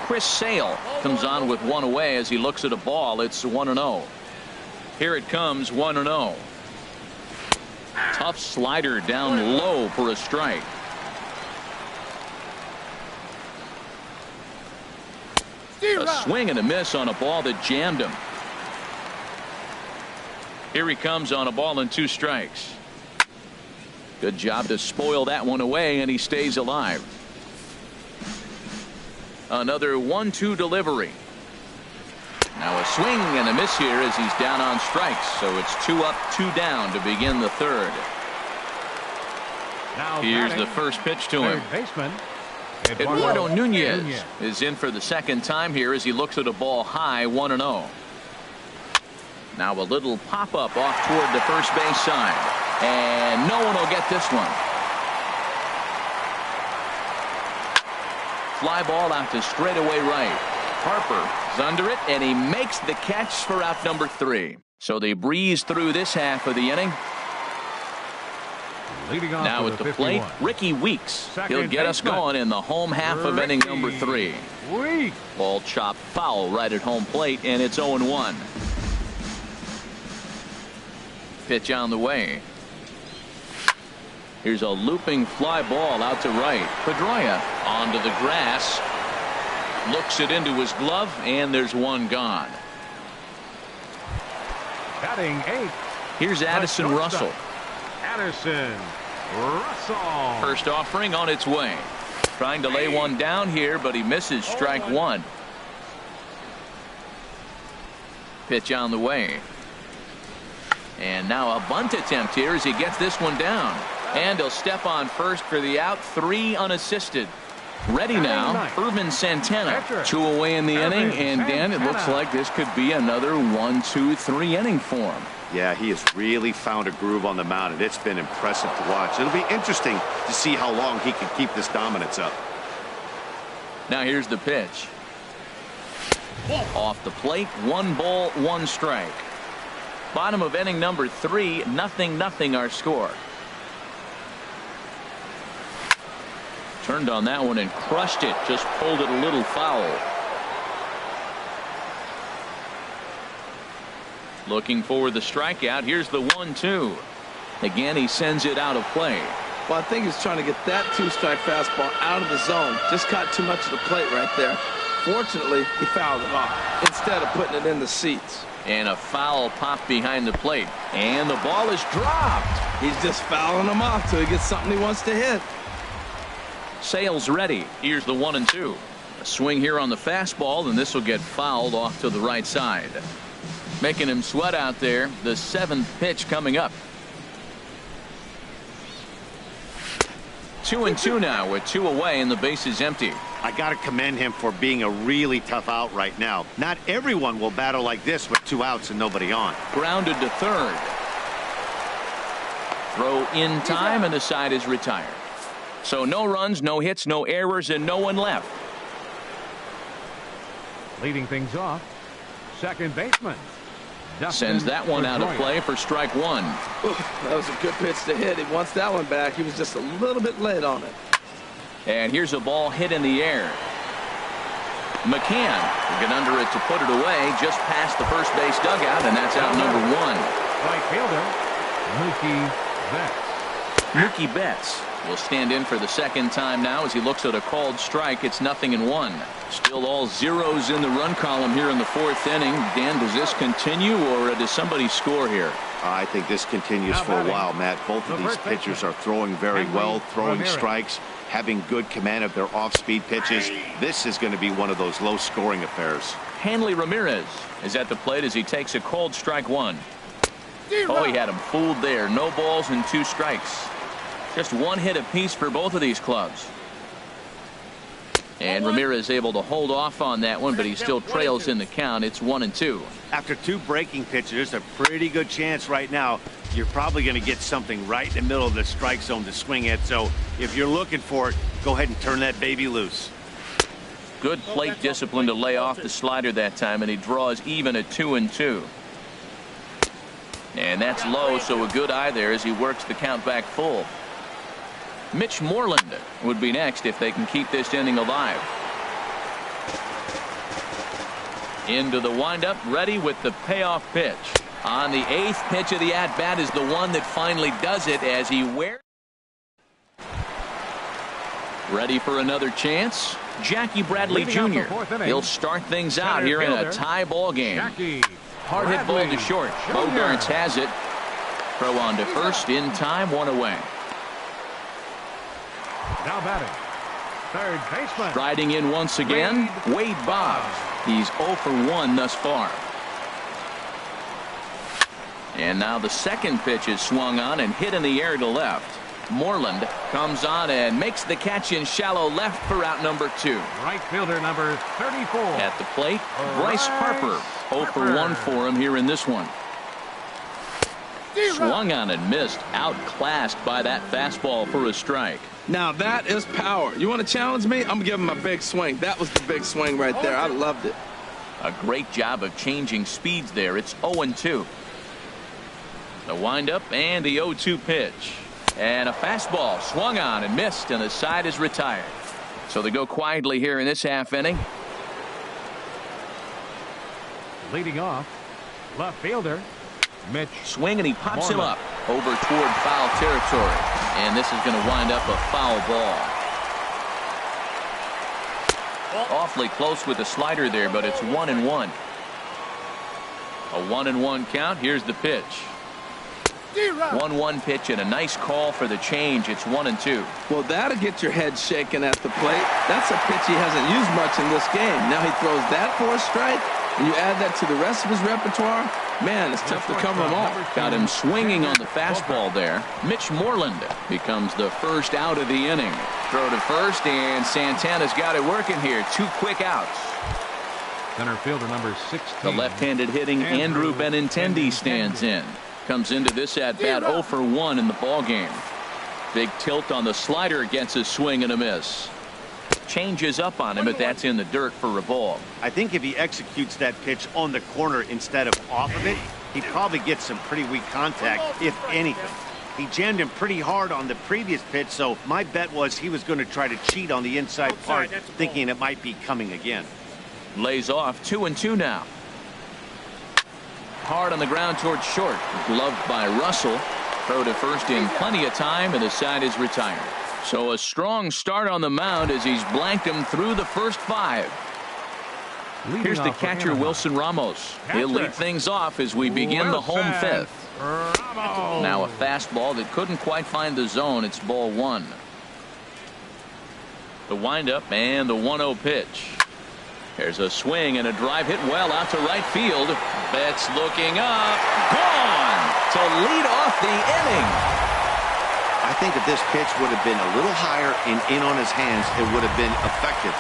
Chris Sale comes on with 1 away as he looks at a ball. It's 1-0. Here it comes, 1-0. Tough slider down low for a strike. A swing and a miss on a ball that jammed him. Here he comes on a ball and 2 strikes. Good job to spoil that one away, and he stays alive. Another 1-2 delivery. Now a swing and a miss here as he's down on strikes. So it's 2 up, 2 down to begin the 3rd. Now here's batting, the first pitch to him. third baseman, Eduardo Nunez is in for the 2nd time here as he looks at a ball high, 1-0. Now a little pop-up off toward the first base side. And no one will get this one. Fly ball out to straightaway right. Harper is under it, and he makes the catch for out number 3. So they breeze through this half of the inning. Leading off Now with at the 51. plate, Ricky Weeks. Second He'll get us baseman, going in the home half of inning number 3. Weeks. Ball chopped foul right at home plate, and it's 0-1. Pitch on the way. Here's a looping fly ball out to right. Pedroia onto the grass. Looks it into his glove, and there's one gone. Batting 8. Here's Addison Russell. Addison Russell. First offering on its way. Trying to lay one down here, but he misses strike 1. Pitch on the way. And now a bunt attempt here as he gets this one down. And he'll step on first for the out. 3 unassisted. Ready now, Irvin Santana. 2 away in the inning, and Dan, it looks like this could be another 1-2-3 inning for him. Yeah, he has really found a groove on the mound, and it's been impressive to watch. It'll be interesting to see how long he can keep this dominance up. Now here's the pitch. Off the plate, 1 ball, 1 strike. Bottom of inning number 3, 0-0 our score. Turned on that one and crushed it. Just pulled it a little foul. Looking for the strikeout. Here's the 1-2. Again, he sends it out of play. Well, I think he's trying to get that 2-strike fastball out of the zone. Just caught too much of the plate right there. Fortunately, he fouled it off instead of putting it in the seats. And a foul pop behind the plate. And the ball is dropped. He's just fouling them off till he gets something he wants to hit. Sales ready. Here's the 1-2. A swing here on the fastball, and this will get fouled off to the right side. Making him sweat out there. The 7th pitch coming up. 2-2 now with 2 away and the base is empty. I got to commend him for being a really tough out right now. Not everyone will battle like this with 2 outs and nobody on. Grounded to third. Throw in time, and the side is retired. So no runs, no hits, no errors, and no one left. Leading things off, second baseman. Sends that one out of play for strike 1. That was a good pitch to hit. He wants that one back. He was just a little bit late on it. And here's a ball hit in the air. McCann will get under it to put it away just past the first base dugout, and that's out number 1. Right fielder, Mookie Betts. Mookie Betts will stand in for the 2nd time now as he looks at a called strike. It's 0-1. Still all zeros in the run column here in the 4th inning. Dan, does this continue, or does somebody score here? I think this continues for a while, Matt. Both of these pitchers are throwing very well, throwing strikes, having good command of their off-speed pitches. This is going to be one of those low-scoring affairs. Hanley Ramirez is at the plate as he takes a called strike 1. Oh, he had him fooled there. No balls and 2 strikes. Just 1 hit apiece for both of these clubs. And Ramirez able to hold off on that one, but he still trails in the count. It's 1-2. After 2 breaking pitches, there's a pretty good chance right now you're probably going to get something right in the middle of the strike zone to swing at. So if you're looking for it, go ahead and turn that baby loose. Good plate discipline to lay off the slider that time, and he draws even at 2-2. And that's low, so a good eye there as he works the count back full. Mitch Moreland would be next if they can keep this inning alive. Into the windup, ready with the payoff pitch. On the 8th pitch of the at-bat is the one that finally does it as he wears. Ready for another chance. Jackie Bradley Jr. He'll start things out here in a tie ball game. Hard hit ball to short. Bogarts has it. Throw on to first in time, 1 away. Now batting, third baseman. Riding in once again, Wade Boggs. He's 0 for 1 thus far. And now the second pitch is swung on and hit in the air to left. Moreland comes on and makes the catch in shallow left for out number 2. Right fielder number 34. At the plate, Bryce Harper. 0 for 1 for him here in this one. Swung on and missed. Outclassed by that fastball for a strike. Now that is power. You want to challenge me? I'm going to give him a big swing. That was the big swing right there. I loved it. A great job of changing speeds there. It's 0-2. The windup and the 0-2 pitch. And a fastball swung on and missed, and the side is retired. So they go quietly here in this half inning. Leading off, left fielder Mitch. Swing, and he pops him up over toward foul territory. And this is going to wind up a foul ball. Awfully close with the slider there, but it's 1-1. A 1-1 count. Here's the pitch. 1-1 pitch and a nice call for the change. It's 1-2. Well, that'll get your head shaken at the plate. That's a pitch he hasn't used much in this game. Now he throws that for a strike, and you add that to the rest of his repertoire. Man, it's tough to cover them all. Got him swinging on the fastball there. Mitch Moreland becomes the first out of the inning. Throw to first, and Santana's got it working here. 2 quick outs. Center fielder number 16. The left-handed hitting Andrew Benintendi stands in. Comes into this at-bat 0 for 1 in the ballgame. Big tilt on the slider, gets a swing and a miss. Changes up on him, but that's in the dirt for a ball. I think if he executes that pitch on the corner instead of off of it, he probably gets some pretty weak contact, if anything. He jammed him pretty hard on the previous pitch, so my bet was he was going to try to cheat on the inside part, thinking it might be coming again. Lays off. 2-2 now. Hard on the ground towards short. Gloved by Russell. Throw to first in plenty of time, and the side is retired. So a strong start on the mound as he's blanked him through the first 5. Here's the catcher, Wilson Ramos. He'll lead things off as we begin the home 5th. Now a fastball that couldn't quite find the zone. It's ball 1. The windup and the 1-0 pitch. There's a swing and a drive hit well out to right field. Betts looking up. Gone to lead off the inning. I think if this pitch would have been a little higher and in on his hands, it would have been effective.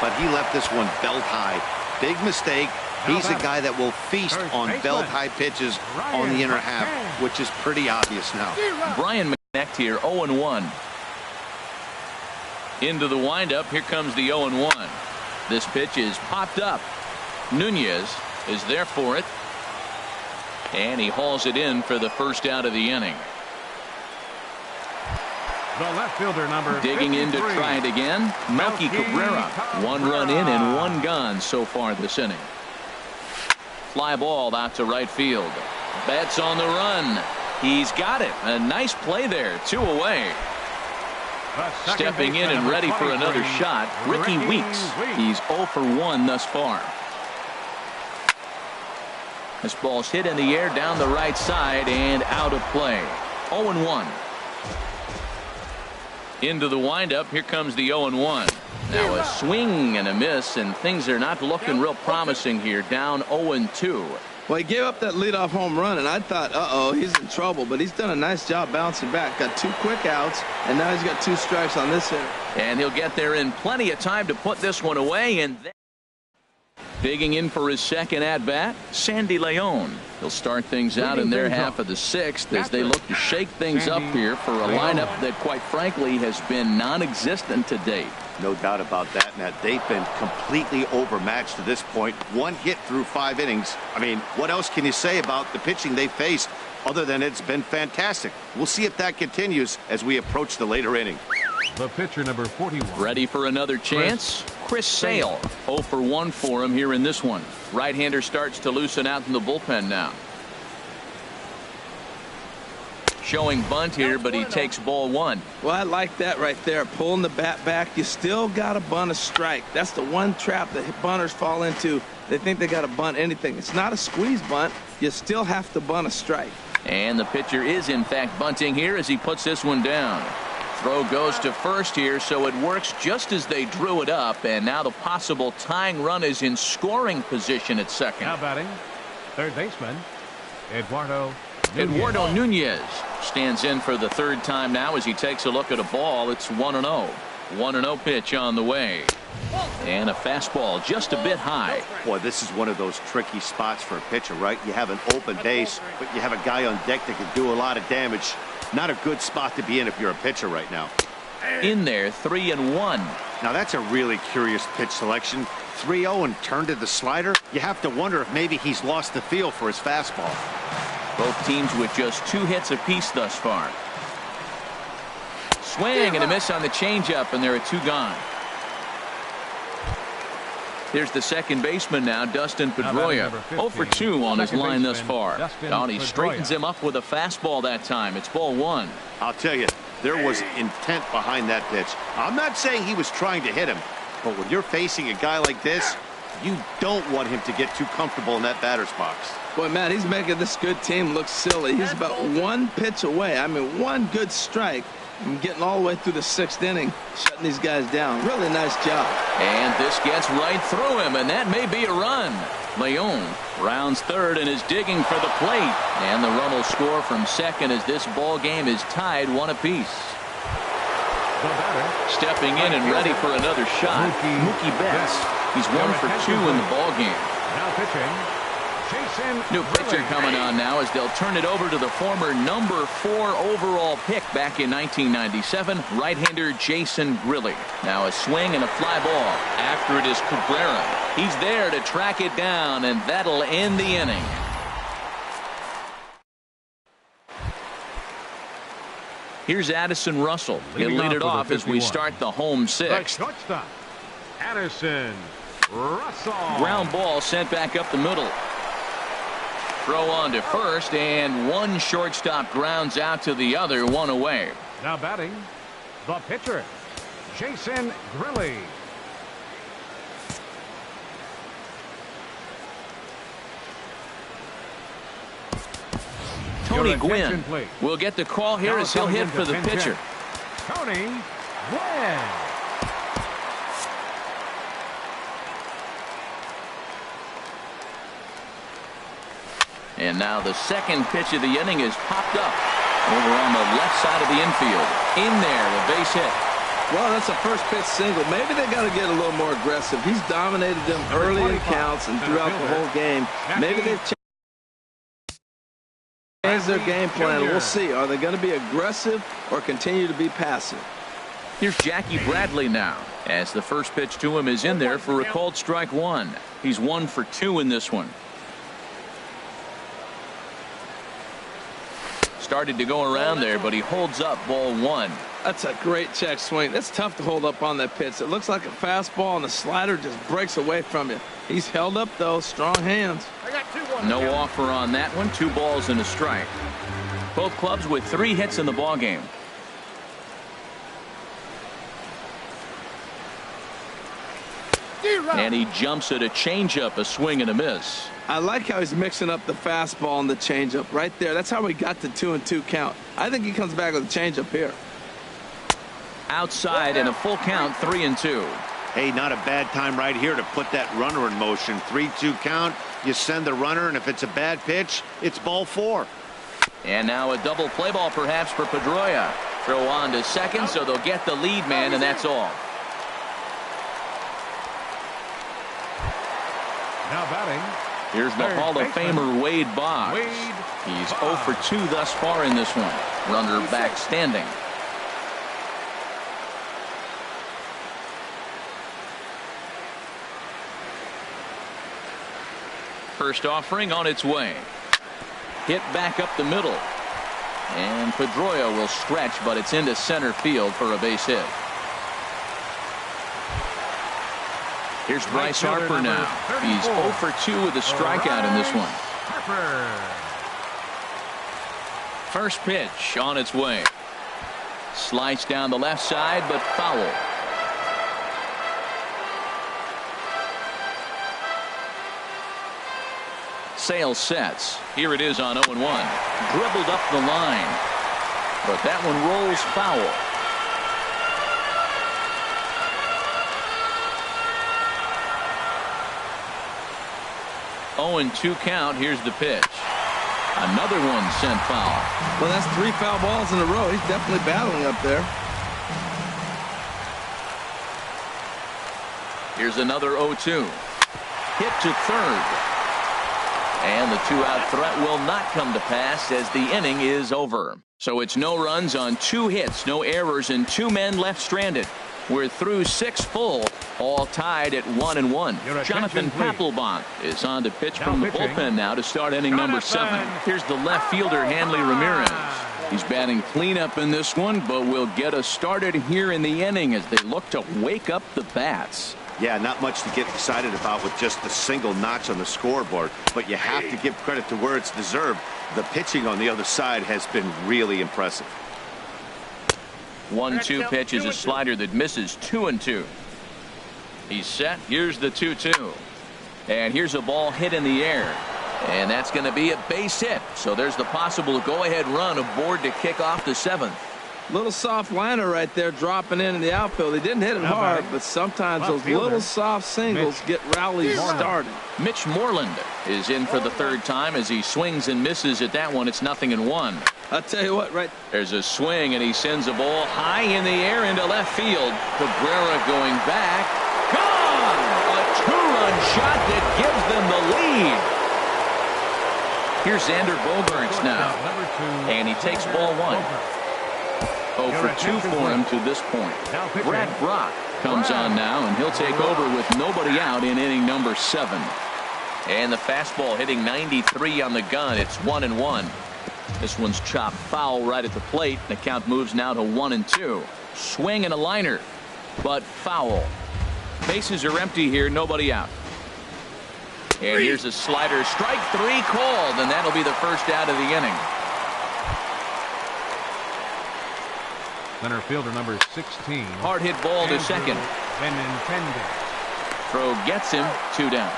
But he left this one belt high. Big mistake. He's a guy that will feast on belt high pitches on the inner half, which is pretty obvious now. Brian McKnight here, 0-1. Into the windup. Here comes the 0-1. This pitch is popped up. Nunez is there for it. And he hauls it in for the first out of the inning. The left fielder number digging 53. in to try it again. Melky Cabrera. 1 run in and 1 gone so far this inning. Fly ball out to right field. Betts on the run. He's got it. A nice play there. 2 away. Stepping in and ready for another shot, Ricky Weeks. He's 0 for 1 thus far. This ball's hit in the air down the right side and out of play. 0-1. Into the windup. Here comes the 0-1. Now a swing and a miss, and things are not looking real promising here. Down 0-2. Well, he gave up that leadoff home run, and I thought, uh-oh, he's in trouble. But he's done a nice job bouncing back. Got 2 quick outs, and now he's got 2 strikes on this hitter. And he'll get there in plenty of time to put this one away. And then digging in for his second at-bat, Sandy Leon. He'll start things out in their half of the 6th as they look to shake things up here for a lineup that, quite frankly, has been non-existent to date. No doubt about that, Matt. They've been completely overmatched to this point. 1 hit through 5 innings. I mean, what else can you say about the pitching they faced other than it's been fantastic? We'll see if that continues as we approach the later inning. The pitcher number 41. Ready for another chance? Chris Sale. 0 for 1 for him here in this one. Right-hander starts to loosen out in the bullpen now. Showing bunt here, but he takes ball one. Well, I like that right there. Pulling the bat back. You still got to bunt a strike. That's the one trap that bunters fall into. They think they got to bunt anything. It's not a squeeze bunt. You still have to bunt a strike. And the pitcher is, in fact, bunting here as he puts this one down. Throw goes to first here, so it works just as they drew it up. And now the possible tying run is in scoring position at second. Now batting, third baseman, Eduardo Nunez stands in for the third time now as he takes a look at a ball. It's 1-0. 1-0 pitch on the way. And a fastball just a bit high. Boy, this is one of those tricky spots for a pitcher, right? You have an open base, but you have a guy on deck that can do a lot of damage. Not a good spot to be in if you're a pitcher right now. In there, 3-1. Now that's a really curious pitch selection. 3-0 and turned to the slider. You have to wonder if maybe he's lost the feel for his fastball. Both teams with just 2 hits apiece thus far. Swing and a miss on the changeup, and there are 2 gone. Here's the second baseman now, Dustin Pedroia. 0 for 2 on his line thus far. And he straightens him up with a fastball that time. It's ball 1. I'll tell you, there was intent behind that pitch. I'm not saying he was trying to hit him, but when you're facing a guy like this, you don't want him to get too comfortable in that batter's box. Boy, Matt, he's making this good team look silly. He's about 1 pitch away. I mean, 1 good strike and getting all the way through the 6th inning, shutting these guys down. Really nice job. And this gets right through him, and that may be a run. Leon rounds third and is digging for the plate. And the run will score from second as this ball game is tied 1 apiece. Stepping in and ready for another shot, Mookie Betts. He's 1 for 2 in the ball game. Now pitching, New pitcher coming on now as they'll turn it over to the former number 4 overall pick back in 1997, right-hander Jason Grilli. Now a swing and a fly ball. After it is Cabrera. He's there to track it down, and that'll end the inning. Here's Addison Russell. He'll lead it off as we start the home 6th. Shortstop, Addison Russell. Ground ball sent back up the middle. Throw on to first, and one shortstop grounds out to the other, 1 away. Now batting, the pitcher, Jason Grilli. Tony Gwynn will get the call here as he'll hit for the pitcher. Tony Gwynn. And now the second pitch of the inning is popped up over on the left side of the infield. In there, the base hit. Well, that's a first pitch single. Maybe they got to get a little more aggressive. He's dominated them early in counts and throughout the whole game. Maybe they've changed their game plan. We'll see. Are they going to be aggressive or continue to be passive? Here's Jackie Bradley now as the first pitch to him is in there for a called strike 1. He's 1 for 2 in this one. Started to go around there, but he holds up ball 1. That's a great check swing. That's tough to hold up on that pitch. It looks like a fastball, and the slider just breaks away from you. He's held up, though. Strong hands. No offer on that one. 2 balls and a strike. Both clubs with 3 hits in the ball game. And he jumps at a changeup, a swing and a miss. I like how he's mixing up the fastball and the changeup right there. That's how we got the 2-2 count. I think he comes back with a changeup here. Outside and a full count, 3-2. Hey, not a bad time right here to put that runner in motion. 3-2 count. You send the runner, and if it's a bad pitch, it's ball 4. And now a double play ball perhaps for Pedroia. Throw on to second, so they'll get the lead man, and that's all. Now batting. Here's the Hall of Famer Wade Boggs. He's 0 for 2 thus far in this one. Runner back standing. First offering on its way. Hit back up the middle. And Pedroia will stretch, but it's into center field for a base hit. Here's Bryce Harper now. He's 0 for 2 with a strikeout in this one. First pitch on its way. Sliced down the left side, but foul. Sales sets. Here it is on 0-1. Dribbled up the line, but that one rolls foul. 0-2 count. Here's the pitch. Another one sent foul. Well, that's 3 foul balls in a row. He's definitely battling up there. Here's another 0-2. Hit to third. And the 2-out threat will not come to pass as the inning is over. So it's no runs on 2 hits, no errors, and 2 men left stranded. We're through 6 full, all tied at 1-1. Jonathan Papelbon is on to pitch from the bullpen now to start inning number 7. Here's the left fielder, Hanley Ramirez. He's batting cleanup in this one, but will get us started here in the inning as they look to wake up the bats. Yeah, not much to get excited about with just a single notch on the scoreboard, but you have to give credit to where it's deserved. The pitching on the other side has been really impressive. 1-2 pitch is a slider that misses. 2-2. He's set. Here's the 2-2. And here's a ball hit in the air. And that's going to be a base hit. So there's the possible go-ahead run aboard to kick off the 7th. Little soft liner right there dropping in the outfield. He didn't hit it hard, but sometimes those little soft singles get rallies started. Mitch Moreland is in for the 3rd time as he swings and misses at that one. It's 0-1. I'll tell you what, right there's a swing, and he sends a ball high in the air into left field. Cabrera going back. Gone! A 2-run shot that gives them the lead. Here's Xander Bogaerts now, and he takes ball 1. 0 for 2 for him to this point. Brad Brock comes on now, and he'll take over with nobody out in inning number 7. And the fastball hitting 93 on the gun. It's 1-1. This one's chopped foul right at the plate. The count moves now to 1-2. Swing and a liner, but foul. Bases are empty here. Nobody out. And here's a slider. Strike 3 called, and that'll be the first out of the inning. Center fielder number 16. Hard hit ball to second. Throw gets him. 2 down.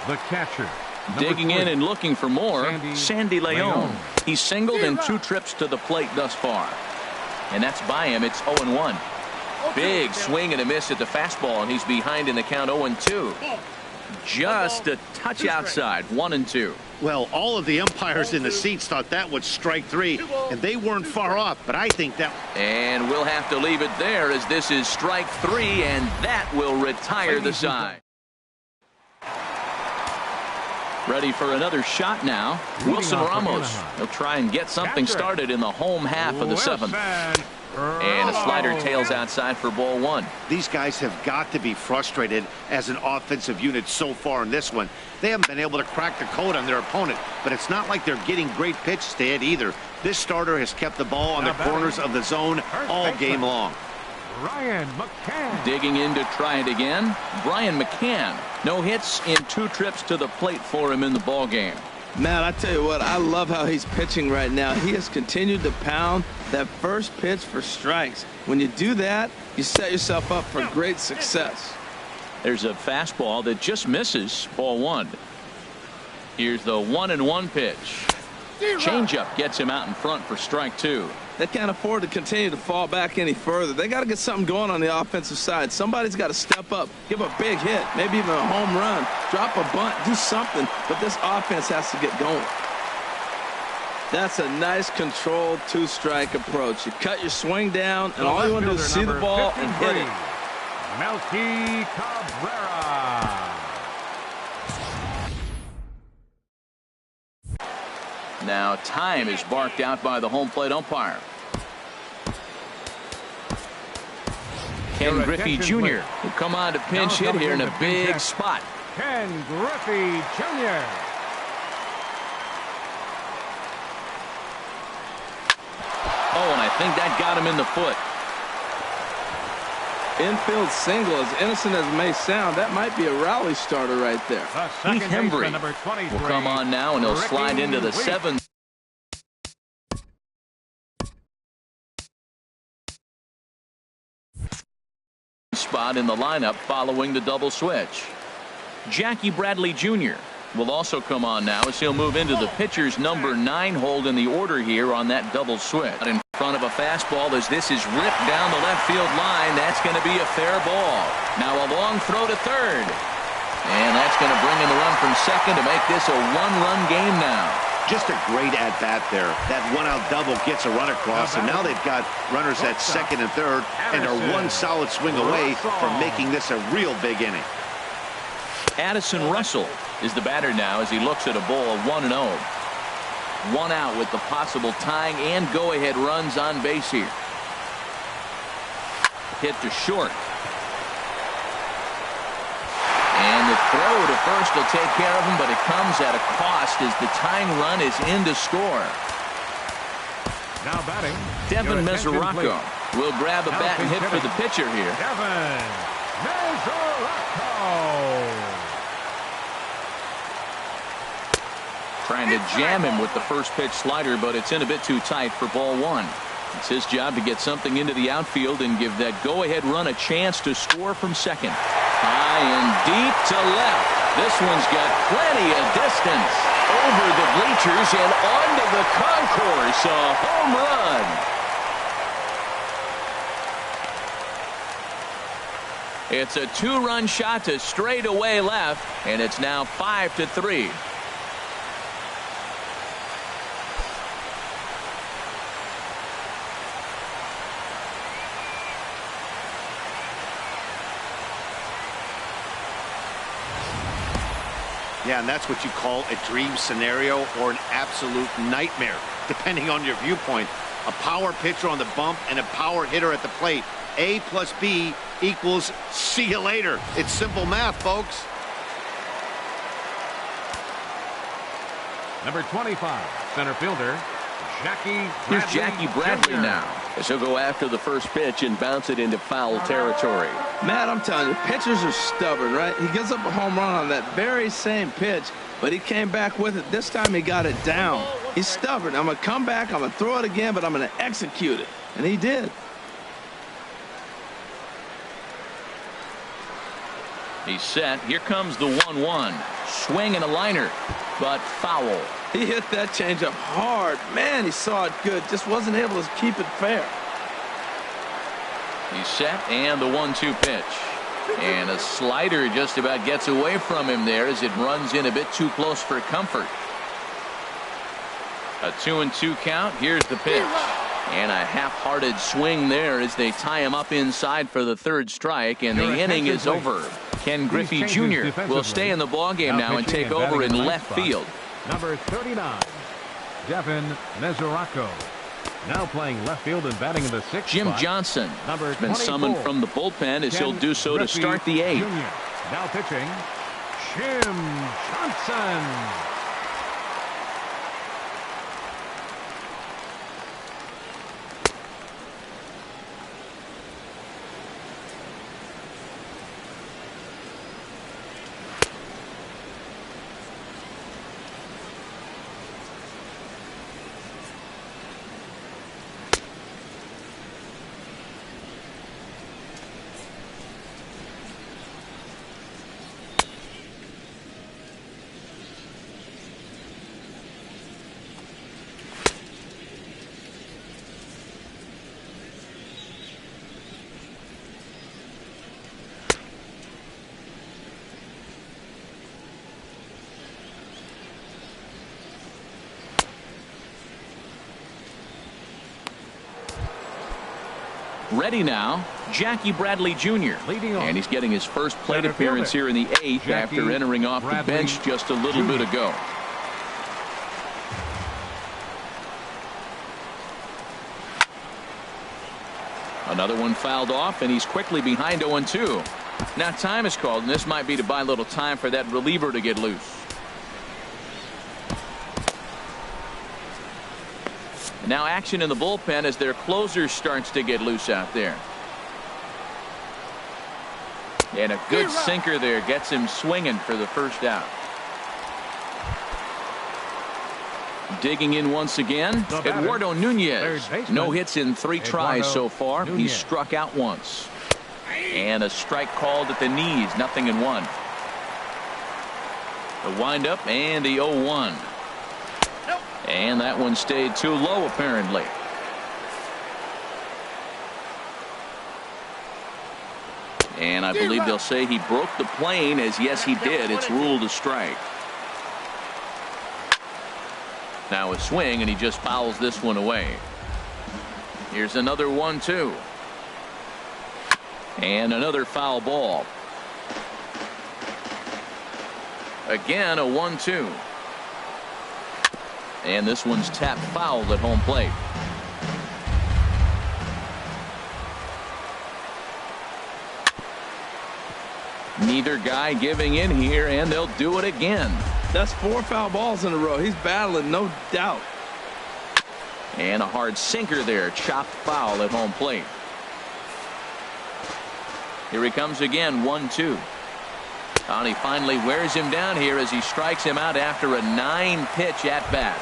The catcher. Digging in and looking for more. Sandy Leon. He's singled in 2 trips to the plate thus far. And that's by him. It's 0-1. Big swing and a miss at the fastball, and he's behind in the count 0-2. Just a touch outside. 1-2. Well, all of the umpires in the seats thought that was strike 3, and they weren't far off, but I think that... And we'll have to leave it there as this is strike 3, and that will retire the side. Ready for another shot now. Wilson Ramos. He'll try and get something started in the home half of the 7th. And a slider tails outside for ball 1. These guys have got to be frustrated as an offensive unit so far in this one. They haven't been able to crack the code on their opponent, but it's not like they're getting great pitches to hit either. This starter has kept the ball on the corners of the zone all game long. Brian McCann. Digging in to try it again. Brian McCann. No hits in 2 trips to the plate for him in the ball game. Matt, I tell you what, I love how he's pitching right now. He has continued to pound that first pitch for strikes. When you do that, you set yourself up for great success. There's a fastball that just misses. Ball 1. Here's the 1-1 pitch. Changeup gets him out in front for strike 2. They can't afford to continue to fall back any further. They got to get something going on the offensive side. Somebody's got to step up, give a big hit, maybe even a home run, drop a bunt, do something. But this offense has to get going. That's a nice controlled 2-strike approach. You cut your swing down, and all you want to do is see the ball and hit it. Melky Cabrera. Now time is barked out by the home plate umpire. Ken Griffey Jr. will come on to pinch hit here in a big spot. Ken Griffey Jr. Oh, and I think that got him in the foot. Infield single, as innocent as it may sound, that might be a rally starter right there. Heath Hembry will come on now, and he'll slide into the 7th spot in the lineup following the double switch. Jackie Bradley Jr. will also come on now as he'll move into the pitcher's number 9 hold in the order here on that double switch. In front of a fastball as this is ripped down the left field line. That's going to be a fair ball. Now a long throw to third. And that's going to bring in the run from second to make this a 1-run game now. Just a great at-bat there. That one-out double gets a run across, and now they've got runners at second and third and are one solid swing away from making this a real big inning. Addison Russell is the batter now as he looks at a ball of 1-0. 1 out with the possible tying and go-ahead runs on base here. Hit to short. And the throw to first will take care of him, but it comes at a cost as the tying run is in to score. Now batting, Devin Mesoraco will grab a bat and hit for the pitcher here. Devin Mesoraco. Trying to jam him with the first pitch slider, but it's in a bit too tight for ball 1. It's his job to get something into the outfield and give that go-ahead run a chance to score from second. High and deep to left. This one's got plenty of distance. Over the bleachers and onto the concourse. A home run. It's a 2-run shot to straightaway left, and it's now 5-3. Yeah, and that's what you call a dream scenario or an absolute nightmare, depending on your viewpoint. A power pitcher on the bump and a power hitter at the plate. A plus B equals see you later. It's simple math, folks. Number 25, center fielder, Jackie Bradley. Here's Jackie Bradley Jr. now, as he'll go after the first pitch and bounce it into foul territory. Matt, I'm telling you, pitchers are stubborn, right? He gives up a home run on that very same pitch, but he came back with it. This time he got it down. He's stubborn. I'm going to come back, I'm going to throw it again, but I'm going to execute it. And he did. He's set. Here comes the 1-1. Swing and a liner, but foul. He hit that changeup hard. Man, he saw it good. Just wasn't able to keep it fair. He's set, and the 1-2 pitch. And a slider just about gets away from him there as it runs in a bit too close for comfort. A 2-2 count. Here's the pitch. And a half-hearted swing there as they tie him up inside for the third strike, and the inning is over. Ken Griffey Jr. will stay in the ballgame now and take over in left field. Number 39, Devin Mesoraco. Now playing left field and batting in the 6th Jim spot. Johnson Number has been summoned from the bullpen as he'll do so to start the 8th. Jr. Now pitching, Jim Johnson. Ready now, Jackie Bradley Jr. And he's getting his first plate appearance here in the 8th after entering off the bench just a little bit ago. Another one fouled off, and he's quickly behind 0-2. Now time is called, and this might be to buy a little time for that reliever to get loose. Now action in the bullpen as their closer starts to get loose out there. And a good sinker there gets him swinging for the first out. Digging in once again, Eduardo Nunez. No hits in 3 tries so far. He's struck out once. And a strike called at the knees. 0-1. The windup and the 0-1. And that one stayed too low apparently. And I believe they'll say he broke the plane, as yes he did. It's ruled a strike. Now a swing, and he just fouls this one away. Here's another 1-2. And another foul ball. Again a 1-2. And this one's tapped foul at home plate. Neither guy giving in here, and they'll do it again. That's 4 foul balls in a row. He's battling, no doubt. And a hard sinker there, chopped foul at home plate. Here he comes again, 1-2. And he finally wears him down here as he strikes him out after a 9-pitch at bat.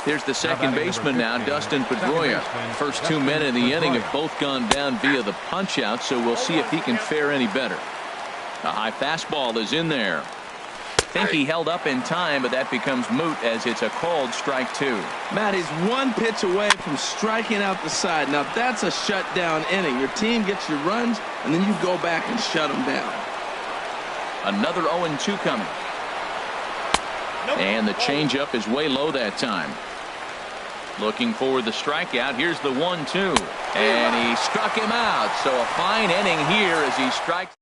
Here's the second baseman now, Dustin Pedroia. First 2 men in the inning have both gone down via the punch out, so we'll see if he can fare any better. A high fastball is in there. I think he held up in time, but that becomes moot as it's a called strike 2. Matt, he's 1 pitch away from striking out the side. Now that's a shutdown inning. Your team gets your runs, and then you go back and shut them down. Another 0-2 coming. And the changeup is way low that time. Looking for the strikeout. Here's the 1-2. And he struck him out. So a fine inning here as he strikes.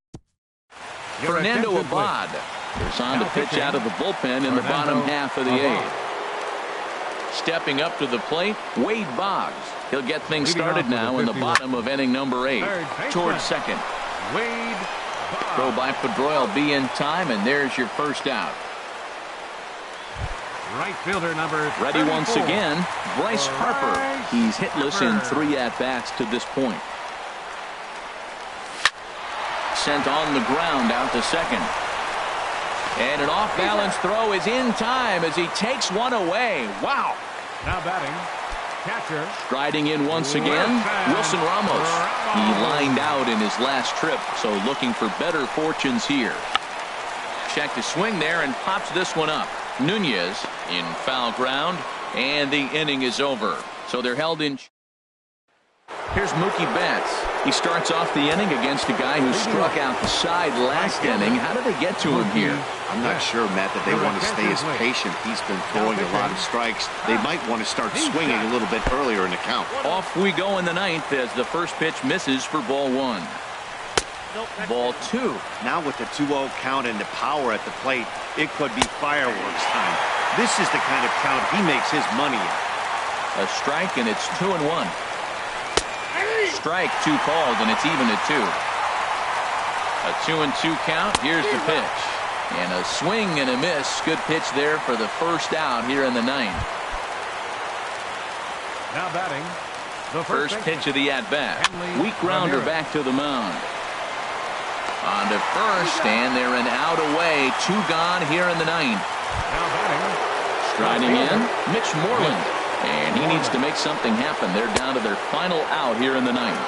Fernando Abad is on to pitch out of the bullpen in the bottom half of the 8th. Stepping up to the plate, Wade Boggs. He'll get things started now in the bottom of inning number 8. Towards second. Wade Boggs. Throw by Pedroia will be in time, and there's your first out. Right fielder number 34. Ready once again, Bryce Harper. He's hitless in 3 at-bats to this point. Sent on the ground out to second. And an off-balance throw is in time as he takes one away. Wow. Now batting, catcher. Striding in once again, Wilson Ramos. He lined out in his last trip, so looking for better fortunes here. Check the swing there and pops this one up. Nunez in foul ground, and the inning is over. So they're held in. Here's Mookie Betts. He starts off the inning against a guy who struck out the side last inning. How did they get to him here? I'm not sure, Matt, that they want to stay as patient. He's been throwing a lot of strikes. They might want to start swinging a little bit earlier in the count. Off we go in the 9th as the first pitch misses for ball 1. Ball 2. Now with the 2-0 count and the power at the plate, it could be fireworks time. This is the kind of count he makes his money in. A strike, and it's 2-1. Strike 2 called, and it's even at 2. A 2-2 count. Here's the pitch. And a swing and a miss. Good pitch there for the first out here in the 9th. Now batting, the first pitch of the at-bat. Weak grounder back to the mound. On to first, and they're an out away. 2 gone here in the 9th. Now batting, striding in, Mitch Moreland. And he needs to make something happen. They're down to their final out here in the 9th.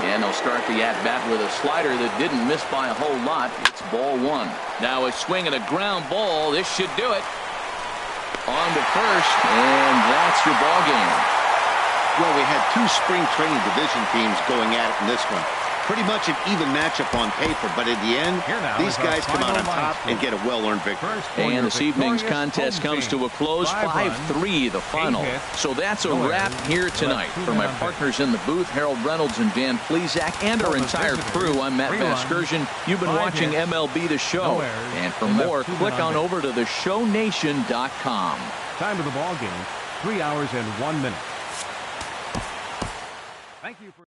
And they'll start the at-bat with a slider that didn't miss by a whole lot. It's ball 1. Now a swing and a ground ball. This should do it. On to first, and that's your ball game. Well, we had 2 spring training division teams going at it in this one. Pretty much an even matchup on paper, but in the end, these guys come out on top and get a well-earned victory. And this evening's contest comes to a close, 5-3 the final. So that's a wrap here tonight. For my partners in the booth, Harold Reynolds and Dan Plesac, and our entire crew, I'm Matt Vasgersian. You've been watching MLB The Show. And for more, click on over to theshownation.com. Time of the ball game, 3 hours and 1 minute. Thank you for